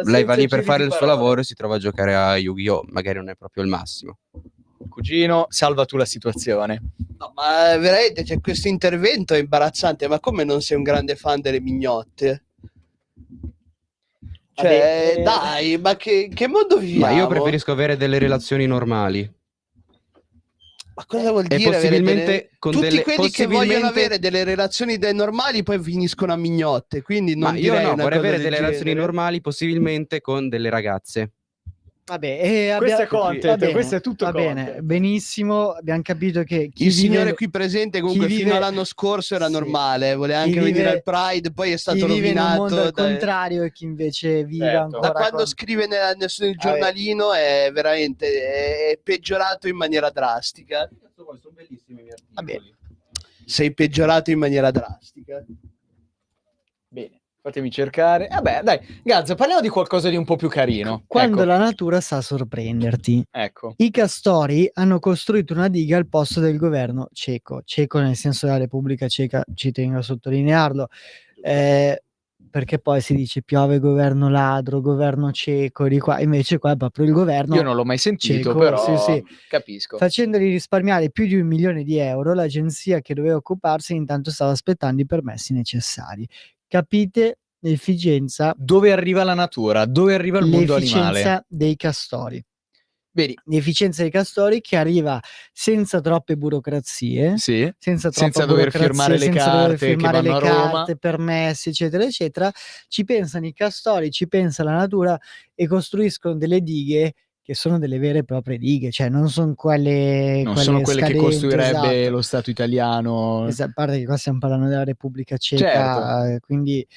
lei va lì per fare il suo lavoro e si trova a giocare a Yu-Gi-Oh! Magari non è proprio il massimo. Cugino, salva tu la situazione. No, ma veramente c'è questo intervento è imbarazzante, ma come non sei un grande fan delle mignotte? Cioè, dai, ma che mondo viviamo? Ma io preferisco avere delle relazioni normali. Ma cosa vuol dire? Possibilmente con tutti delle, quelli che vogliono avere delle relazioni normali poi finiscono a mignotte, quindi non ma io no, vorrei avere delle genere. relazioni normali, possibilmente con delle ragazze. Vabbè, questo è content, questo è tutto content. Bene, benissimo, abbiamo capito che il signore qui presente comunque fino all'anno scorso era normale, voleva anche venire al Pride, poi è stato rovinato. Chi vive in un mondo al contrario e chi invece vive ancora da quando scrive nel giornalino è veramente è peggiorato in maniera drastica. Sono bellissimi i miei articoli. Sei peggiorato in maniera drastica. Bene. Fatemi cercare. Vabbè, dai, Gazza, parliamo di qualcosa di un po' più carino. Quando la natura sa sorprenderti. Ecco. I castori hanno costruito una diga al posto del governo ceco nel senso della Repubblica Ceca, ci tengo a sottolinearlo, perché poi si dice piove governo ladro, governo ceco, di qua, invece qua è proprio il governo. Io non l'ho mai sentito, ceco, però sì. Capisco. Facendoli risparmiare più di 1 milione di euro, l'agenzia che doveva occuparsi intanto stava aspettando i permessi necessari. Capite l'efficienza? Dove arriva la natura? Dove arriva il mondo animale? L'efficienza dei castori. Vedi? L'efficienza dei castori che arriva senza troppe burocrazie, senza dover firmare le carte, che vanno a Roma, permessi, eccetera, eccetera. Ci pensano i castori, ci pensa la natura e costruiscono delle dighe che sono delle vere e proprie dighe, cioè non sono quelle che costruirebbe lo Stato italiano. A parte che qua stiamo parlando della Repubblica Ceca, quindi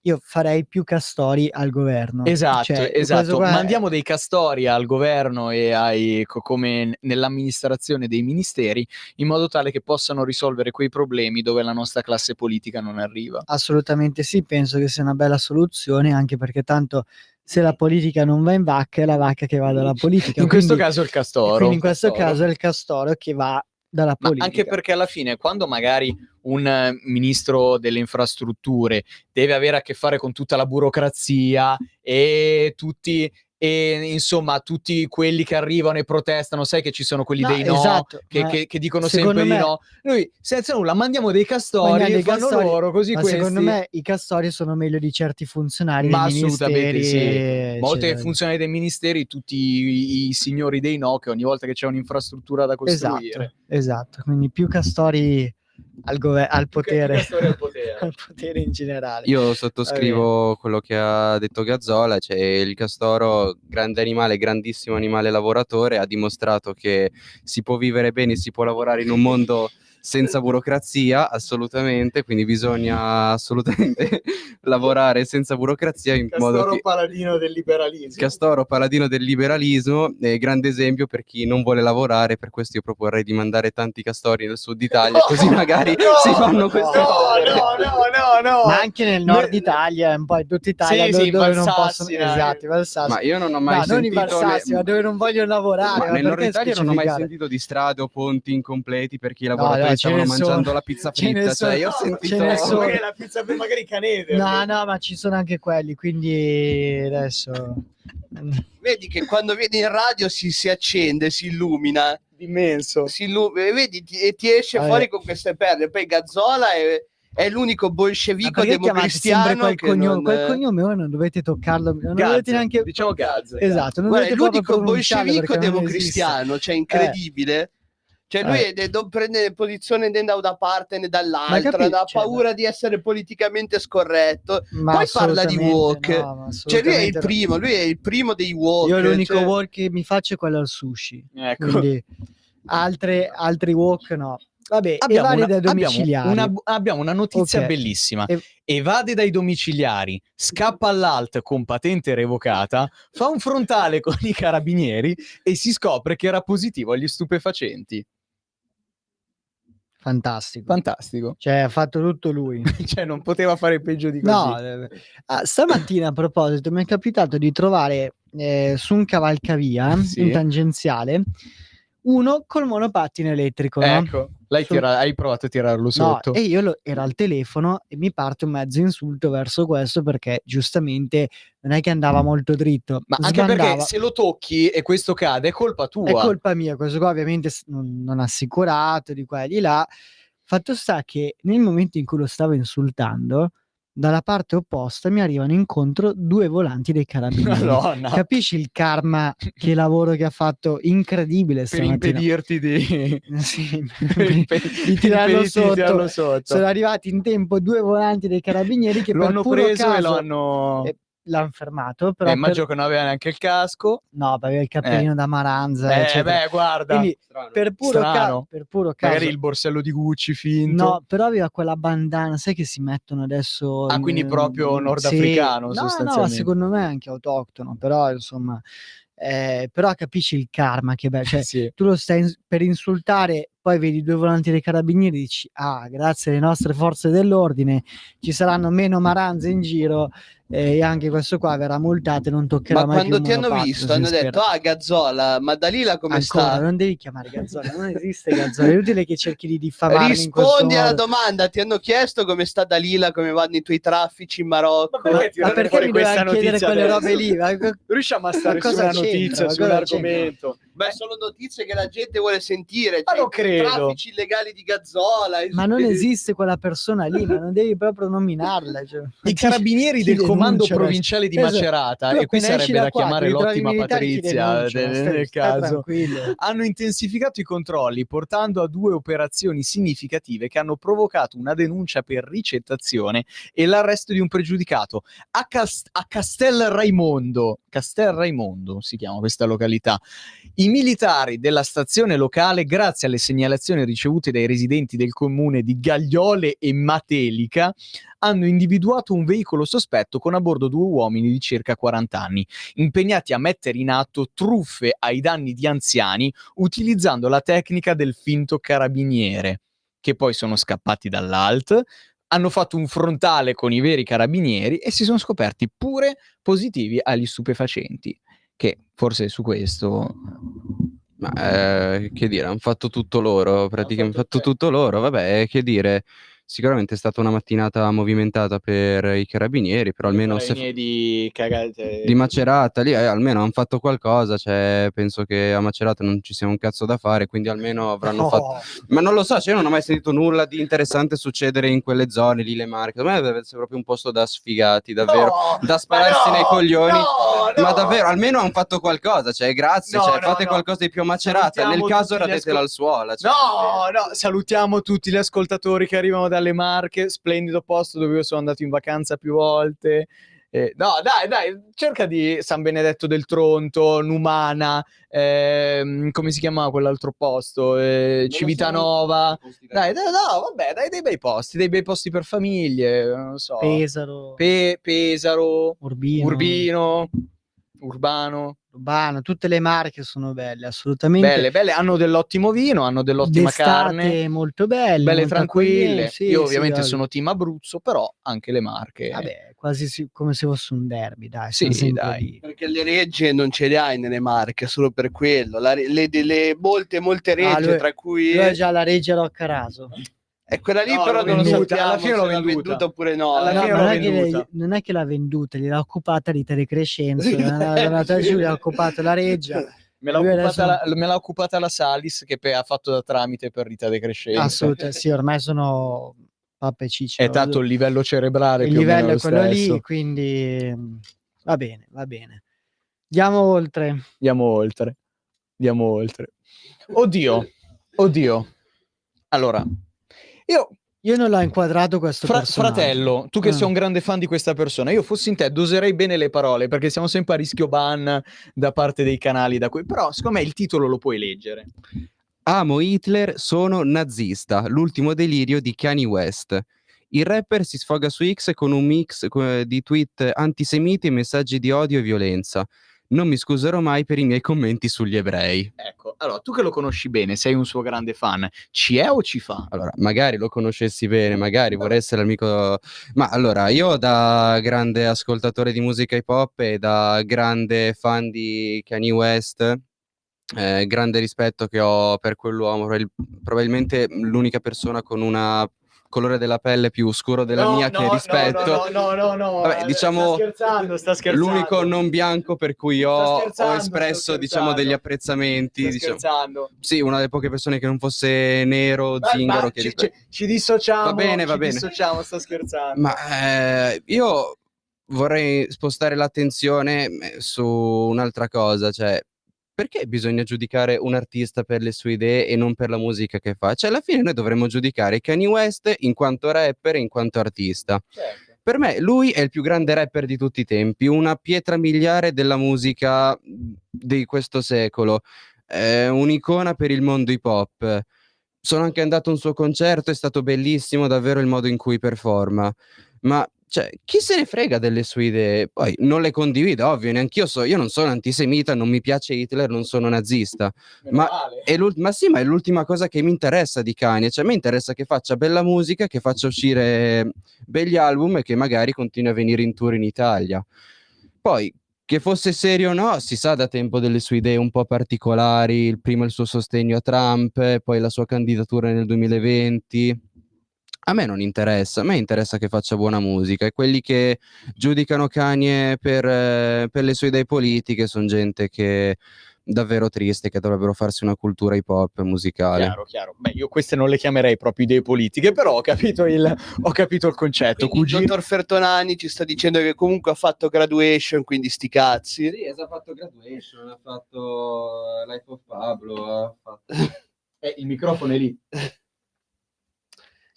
io farei più castori al governo. Esatto, Cioè, esatto. questo qua è- Mandiamo dei castori al governo e come nell'amministrazione dei ministeri, in modo tale che possano risolvere quei problemi dove la nostra classe politica non arriva. Assolutamente sì, penso che sia una bella soluzione, anche perché tanto se la politica non va in vacca è la vacca che va dalla politica. In questo Quindi- caso il castoro. quindi in questo caso è il castoro che va dalla Ma politica. anche perché alla fine, quando magari un ministro delle infrastrutture deve avere a che fare con tutta la burocrazia e insomma tutti quelli che arrivano e protestano, sai che ci sono quelli No, dei no, esatto, ma che dicono secondo sempre di me- no. Noi senza nulla mandiamo dei castori Mandiamo e dei fanno castori, loro, così ma questi... secondo me i castori sono meglio di certi funzionari Ma dei assolutamente ministeri, sì. Ma oltre ai eccetera. funzionari dei ministeri, tutti i signori dei no, che ogni volta che c'è un'infrastruttura da costruire... Esatto, quindi più castori al potere, castori al potere. al potere in generale. Io sottoscrivo quello che ha detto Gazzola, cioè il castoro, grande animale, grandissimo animale lavoratore, ha dimostrato che si può vivere bene, si può lavorare in un mondo senza burocrazia, assolutamente, quindi bisogna assolutamente lavorare senza burocrazia in modo Castoro che... paladino del liberalismo. Castoro, paladino del liberalismo, grande esempio per chi non vuole lavorare, per questo io proporrei di mandare tanti castori nel sud Italia, così magari si fanno queste cose. No. Ma anche nel nord Italia, un po' in tutta Italia, Sì, dove non Valsassina, possono, esatto, i Valsassi. Ma io non ho mai no, non i sentito Valsassi, ma dove non vogliono lavorare. Ma nel nord perché Italia non ho mai specificare? sentito di strade o ponti incompleti perché i No, lavoratori ce stavano ne mangiando sono. la pizza Ce ne fritta, sono. cioè io ho No, sentito... ce ne sono. Magari la pizza per magari Canede. No, ma ci sono anche quelli, quindi adesso... Vedi che quando vieni in radio si accende, si illumina. Immenso. Vedi, ti esce Vabbè. fuori con queste perle. Poi Gazzola è l'unico Ma bolscevico perché chiamate sempre democristiano quel che cognome? non... Quel cognome voi non dovete toccarlo, non Gaz, dovete neanche... diciamo Gaz. Esatto, non Guarda, è dovete proprio l'unico pronunciarlo bolscevico perché non democristiano, cioè incredibile. Cioè lui non prende posizione né da una parte né dall'altra, ha paura di essere politicamente scorretto. Ma Poi parla di assolutamente woke. no, ma Cioè lui è il assolutamente no. primo, lui è il primo dei woke. Io l'unico cioè... walk che mi faccio è quello al sushi. Ecco. Quindi altri walk no. Vabbè, evade dai domiciliari. Abbiamo una notizia Ok. bellissima. Evade dai domiciliari, scappa all'alt con patente revocata, fa un frontale con i carabinieri e si scopre che era positivo agli stupefacenti. Fantastico. Cioè, ha fatto tutto lui. Cioè, non poteva fare peggio di così. No, stamattina a proposito mi è capitato di trovare su un cavalcavia in tangenziale uno col monopattino elettrico. No? Ecco, hai provato a tirarlo sotto. No, e io ero al telefono e mi parte un mezzo insulto verso questo perché giustamente non è che andava molto dritto. Ma anche sbandava. perché se lo tocchi e questo cade è colpa tua. È colpa mia, questo qua ovviamente non ha assicurato di qua e di là. Fatto sta che nel momento in cui lo stavo insultando, dalla parte opposta mi arrivano incontro 2 volanti dei carabinieri. Madonna. Capisci il karma, che lavoro che ha fatto incredibile Per stamattina. impedirti di... Sì, di tirarlo tirarlo sotto. sotto. Sono arrivati in tempo 2 volanti dei carabinieri che Lo per hanno puro preso caso, e lo hanno... l'hanno fermato, però immagino che non aveva neanche il casco. no, aveva il cappellino da Maranza, eccetera. Beh, guarda. Quindi per puro, Strano. per puro caso, Magari il borsello di Gucci finto. no, però aveva quella bandana, sai che si mettono adesso. Ah, quindi proprio nordafricano, sì. No, sostanzialmente. ma secondo me anche autoctono, però insomma, però capisci il karma che bello, cioè Sì. tu lo stai per insultare, poi vedi 2 volanti dei carabinieri e dici grazie alle nostre forze dell'ordine ci saranno meno maranze in giro e anche questo qua verrà multato e non toccherà Ma mai quando più ti hanno monopattino, visto si hanno spera. detto Gazzola, ma Dalila come Ancora, sta? non devi chiamare Gazzola, non esiste Gazzola, è inutile che cerchi di diffamarmi in questo Rispondi alla modo. domanda, ti hanno chiesto come sta Dalila, come vanno i tuoi traffici in Marocco. Ma perché mi doveva chiedere quelle robe lì? Riusciamo a stare su cosa una c'entra? notizia, Ma su un cosa argomento. Beh, sono notizie che la gente vuole sentire. Ma Cioè, non i credo. traffici illegali di Gazzola. Ma non esiste quella persona lì, ma non devi proprio nominarla. Cioè. I carabinieri Chi del comando denuncia provinciale di adesso? Macerata, Tu e qui appena esci sarebbe da qua, chiamare ti ritrovi l'ottima militari, chi Patrizia denuncia? nel Stai caso, tranquillo. hanno intensificato i controlli portando a 2 operazioni significative che hanno provocato una denuncia per ricettazione e l'arresto di un pregiudicato a Castel Raimondo si chiama questa località. I militari della stazione locale, grazie alle segnalazioni ricevute dai residenti del comune di Gagliole e Matelica, hanno individuato un veicolo sospetto con a bordo 2 uomini di circa 40 anni, impegnati a mettere in atto truffe ai danni di anziani utilizzando la tecnica del finto carabiniere, che poi sono scappati dall'ALT, hanno fatto un frontale con i veri carabinieri e si sono scoperti pure positivi agli stupefacenti, che forse su questo... Ma che dire, hanno fatto tutto loro, praticamente hanno fatto tutto loro, vabbè, che dire, sicuramente è stata una mattinata movimentata per i carabinieri, però almeno se di cagate... di Macerata lì almeno hanno fatto qualcosa, cioè penso che a Macerata non ci sia un cazzo da fare, quindi almeno avranno fatto, ma non lo so, cioè io non ho mai sentito nulla di interessante succedere in quelle zone lì, le Marche. A me deve essere proprio un posto da sfigati, davvero, da spararsi nei coglioni, ma davvero almeno hanno fatto qualcosa, cioè grazie, cioè fate qualcosa di più a Macerata, Salutiamo nel caso tutti gli radetela al suola, cioè. No, salutiamo tutti gli ascoltatori che arrivano dalle Marche, splendido posto dove io sono andato in vacanza più volte. No, dai, cerca di San Benedetto del Tronto, Numana, come si chiamava quell'altro posto? Civitanova. Dai, no, vabbè, dai dei bei posti per famiglie, non so. Pesaro, Pesaro, Urbino, Urbano, tutte le Marche sono belle, assolutamente. belle, hanno dell'ottimo vino, hanno dell'ottima carne, molto belle, belle molto tranquille. accoglienti, sì, Io sì, ovviamente ovvio. sono team Abruzzo, però anche le Marche. Vabbè, quasi come se fosse un derby, dai. Sì, sono sempre dai. lì. Perché le regge non ce le hai nelle Marche, solo per quello. Molte regge, lui- tra cui... Lui ha già la Reggia Roccaraso. E quella lì No, però l'ho non lo venduta, sappiamo alla fine se l'ho l'ha venduta. venduta oppure no. Alla fine ma l'ho non è venduta. non è che l'ha venduta, gliel'ha occupata Rita De Crescenzo, è andata giù, gli ha occupato la Reggia. Me l'ha Lui occupata, adesso- me l'ha occupata la Salis che ha fatto da tramite per Rita De Crescenzo. Assolutamente, sì, ormai sono pappe cicce. È tanto il livello cerebrale Il più o meno livello lo è quello stesso. lì, quindi va bene, va bene. Andiamo oltre. Andiamo oltre. Oddio. Allora, Io non l'ho inquadrato questo personaggio. fratello, tu che sei un grande fan di questa persona, io fossi in te doserei bene le parole, perché siamo sempre a rischio ban da parte dei canali da cui, però secondo me il titolo lo puoi leggere. Amo Hitler, sono nazista, l'ultimo delirio di Kanye West. Il rapper si sfoga su X con un mix di tweet antisemiti e messaggi di odio e violenza. Non mi scuserò mai per i miei commenti sugli ebrei. Ecco, allora, tu che lo conosci bene, sei un suo grande fan, ci è o ci fa? Allora, magari lo conoscessi bene, magari vorrei essere amico... Ma allora, io da grande ascoltatore di musica hip hop e da grande fan di Kanye West, grande rispetto che ho per quell'uomo, probabilmente l'unica persona con una colore della pelle più scuro della mia che rispetto. No. Vabbè, diciamo, sta scherzando. l'unico non bianco per cui ho espresso, diciamo, degli apprezzamenti. Sta Diciamo. scherzando. Sì, una delle poche persone che non fosse nero, zingaro. Che ci dissociamo. Va bene, va bene. Dissociamo, sto scherzando. Ma io vorrei spostare l'attenzione su un'altra cosa, cioè perché bisogna giudicare un artista per le sue idee e non per la musica che fa? Cioè alla fine noi dovremmo giudicare Kanye West in quanto rapper e in quanto artista. Certo. Per me lui è il più grande rapper di tutti i tempi, una pietra miliare della musica di questo secolo, un'icona per il mondo hip hop. Sono anche andato a un suo concerto, è stato bellissimo davvero il modo in cui performa, ma cioè, chi se ne frega delle sue idee? Poi non le condivido, ovvio, neanch'io io non sono antisemita, non mi piace Hitler, non sono nazista, ma sì, ma è l'ultima cosa che mi interessa di Kanye, cioè a me interessa che faccia bella musica, che faccia uscire begli album e che magari continui a venire in tour in Italia. Poi, che fosse serio o no, si sa da tempo delle sue idee un po' particolari, prima il suo sostegno a Trump, poi la sua candidatura nel 2020. A me non interessa, a me interessa che faccia buona musica e quelli che giudicano Kanye per le sue idee politiche sono gente che davvero triste, che dovrebbero farsi una cultura hip hop musicale. Chiaro. Beh, io queste non le chiamerei proprio idee politiche, però ho capito il concetto. Il dottor Fertonani ci sta dicendo che comunque ha fatto Graduation, quindi sti cazzi. Sì, ha fatto Graduation, ha fatto Life of Pablo, ha fatto... il microfono è lì.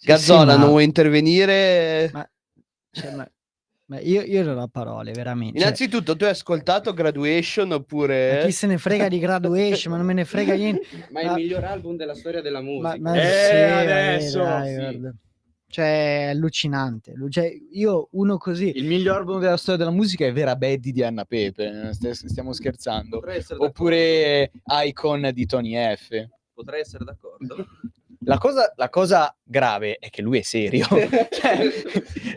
Gazzola, sì, non vuoi intervenire? Ma io non ho parole, veramente. Innanzitutto, tu hai ascoltato Graduation oppure... Ma chi se ne frega di Graduation, ma non me ne frega niente. Ma è il miglior album della storia della musica. Ma sì, adesso, dai, sì. guarda. Cioè, è allucinante. Cioè, io uno così. Il miglior album della storia della musica è Vera Betty di Anna Pepe. Stiamo scherzando. Oppure Icon di Tony F. Potrei essere d'accordo. La cosa grave è che lui è serio. Cioè,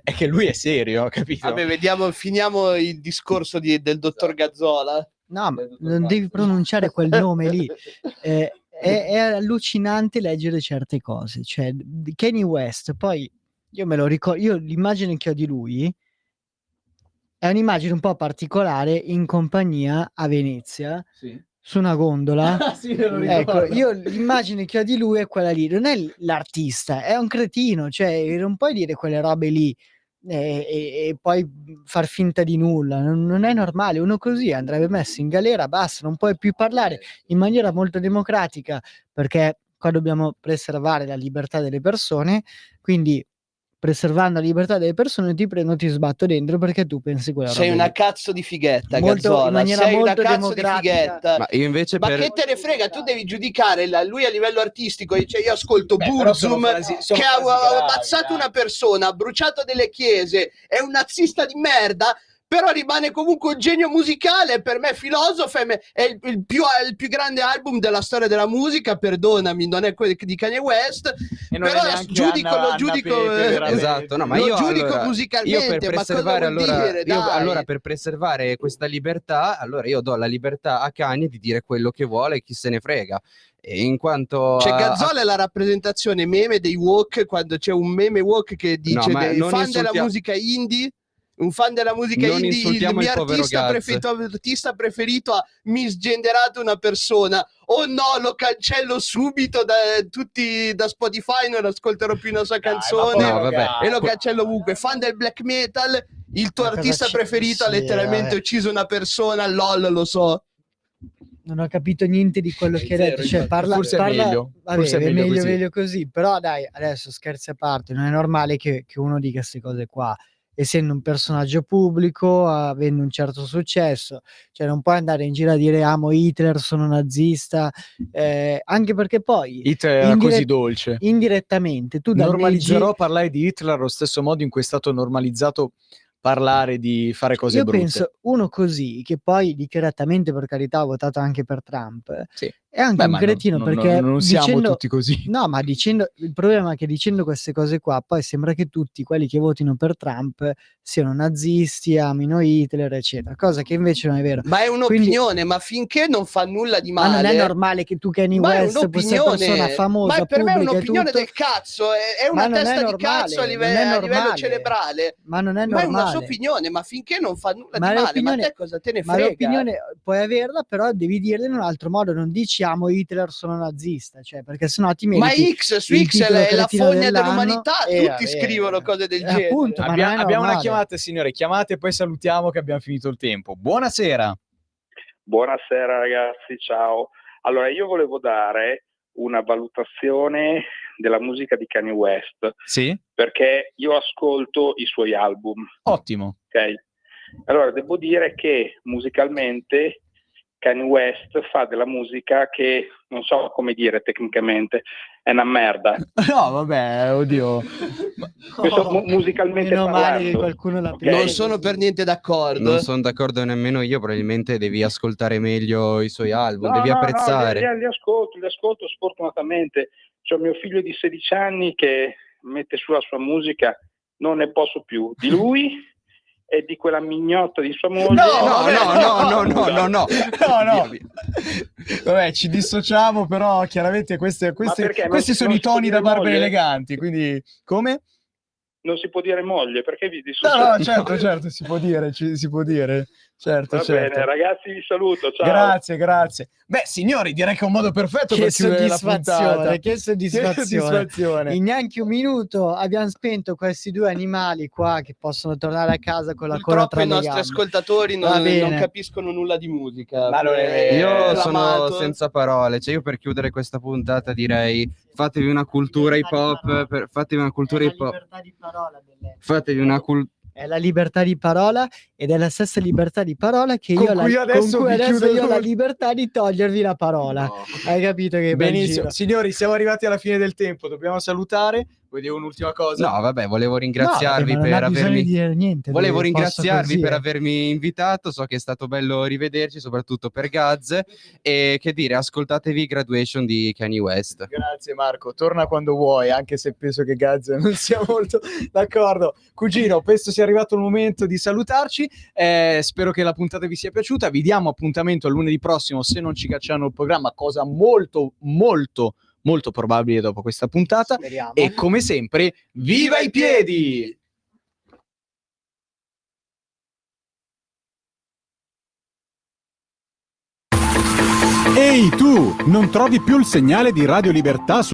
è che lui è serio, capito? Vabbè, finiamo il discorso del dottor Gazzola. No, ma non devi pronunciare quel nome lì. È allucinante leggere certe cose. Cioè, Kanye West, poi io me lo ricordo, io l'immagine che ho di lui è un'immagine un po' particolare in compagnia a Venezia. Sì. Su una gondola. Sì, me lo Ecco, ricordo. io l'immagine che ho di lui è quella lì, non è l'artista, è un cretino, cioè non puoi dire quelle robe lì e poi far finta di nulla, non è normale, uno così andrebbe messo in galera, basta, non puoi più parlare in maniera molto democratica, perché qua dobbiamo preservare la libertà delle persone, quindi preservando la libertà delle persone ti prendo, ti sbatto dentro perché tu pensi quella Sei roba una lì. cazzo di fighetta, Molto- Gazzola. in maniera Sei una molto cazzo di democratica. fighetta. Ma io invece Ma per... che te ne frega, tu devi giudicare lui a livello artistico. Cioè, io ascolto però sono Burzum frasi che ha gravi, ammazzato dai. una persona, ha bruciato delle chiese, è un nazista di merda. Però rimane comunque un genio musicale. Per me, Philosoph è il più grande album della storia della musica. Perdonami, non è quello di Kanye West. E non è Però neanche lo giudico. Pepe, veramente. Esatto, no, ma lo io giudico allora, musicalmente. io per ma cosa preservare vuol dire? io, Dai. allora per preservare questa libertà, allora io do la libertà a Kanye di dire quello che vuole, chi se ne frega. E in quanto Cioè, Gazzola è la rappresentazione meme dei woke, quando c'è un meme woke che dice No, ma dei non fan della insultia- musica indie. Un fan della musica Non indie, il insultiamo mio il povero artista preferito ha misgenderato una persona. Oh no, lo cancello subito da Spotify, non ascolterò più una sua canzone no, vabbè. e lo cancello ovunque. Fan del black metal, il tuo Ma cosa artista c'è? preferito ha Sì, letteralmente vabbè. ucciso una persona, lol, lo so. Non ho capito niente di quello che hai Zero, detto, cioè infatti. Forse è meglio. vabbè, Forse è meglio così. meglio così, però dai, adesso scherzi a parte, non è normale che uno dica queste cose qua, essendo un personaggio pubblico, avendo un certo successo, cioè non puoi andare in giro a dire amo Hitler, sono nazista, anche perché poi Hitler era così dolce. indirettamente tu Normalizzerò parlare di Hitler allo stesso modo in cui è stato normalizzato parlare di fare cose io brutte. penso uno così, che poi dichiaratamente per carità ha votato anche per Trump, Sì. è anche Beh, un ma cretino perché non siamo dicendo, tutti così. no, ma dicendo, il problema è che dicendo queste cose qua poi sembra che tutti quelli che votino per Trump siano nazisti, amino Hitler, eccetera, cosa che invece non è vero. Ma è un'opinione, ma finché non fa nulla di male. Ma non è normale che tu Kanye Ma è West, questa persona famosa, ma per me è pubblica e un'opinione tutto, del cazzo, è Ma una non è testa di normale, cazzo a non è livello normale. cerebrale. ma non è Ma è una normale. sua opinione, ma finché non fa nulla Ma di male, ma l'opinione- te cosa te ne Ma frega? l'opinione puoi averla, però devi dirla in un altro modo, non dici amo Hitler, sono nazista, cioè, perché sennò ti Ma meriti X su il X titolo è la cretino fogna dell'anno. dell'umanità, tutti vabbè, scrivono cose del genere. appunto, ma non è Abbiamo una normale. chiamata, signore. Chiamate e poi salutiamo che abbiamo finito il tempo. Buonasera. Buonasera ragazzi, ciao. Allora io volevo dare una valutazione della musica di Kanye West, Sì? perché io ascolto i suoi album, Ottimo. ok? Allora devo dire che musicalmente Kanye West fa della musica che non so come dire tecnicamente, è una merda. No, vabbè, oddio. Questo musicalmente Meno male che parlando. qualcuno l'ha ok? Non sono per niente d'accordo. Non sono d'accordo nemmeno io, probabilmente devi ascoltare meglio i suoi album, No, devi no, apprezzare. No, li ascolto sfortunatamente. C'ho mio figlio di 16 anni che mette su la sua musica, non ne posso più di lui e di quella mignotta di sua moglie. No. Vabbè, ci dissociamo, però chiaramente perché? questi sono Non i si può toni dire da Barbara moglie? eleganti, quindi come? Non si può dire moglie, perché vi No, dissociate? certo, si può dire, si può dire. Certo, Va certo. bene, ragazzi, vi saluto, ciao. Grazie. Beh, signori, direi che è un modo perfetto Che per chiudere la puntata. soddisfazione, che soddisfazione. soddisfazione. In neanche un minuto abbiamo spento questi due animali qua che possono tornare a casa con la coda Purtroppo tra i le nostri gambe. ascoltatori Va non bene. capiscono nulla di musica. Ma non è vero. Io sono Acclamato. senza parole, cioè io per chiudere questa puntata direi fatevi una cultura hip hop, fatevi una cultura hip hop, Di parola fatevi una cultura. è la libertà di parola ed è la stessa libertà di parola che Con io, cui adesso con cui vi adesso chiudo io ho la tutto. libertà di togliervi la parola. Hai capito che bel Benissimo, giro. signori, siamo arrivati alla fine del tempo, dobbiamo salutare. Vuoi dire un'ultima cosa? No, vabbè, volevo ringraziarvi No, non per ha bisogno avermi... di dire niente. Volevo posso ringraziarvi così, per avermi invitato, so che è stato bello rivederci, soprattutto per Gaz, e che dire, ascoltatevi Graduation di Kanye West. Grazie Marco, torna quando vuoi, anche se penso che Gaz non sia molto d'accordo. Cugino, penso sia arrivato il momento di salutarci, spero che la puntata vi sia piaciuta, vi diamo appuntamento a lunedì prossimo se non ci cacciano il programma, cosa molto probabile dopo questa puntata. Speriamo. E come sempre, viva i piedi! Ehi tu, non trovi più il segnale di Radio Libertà su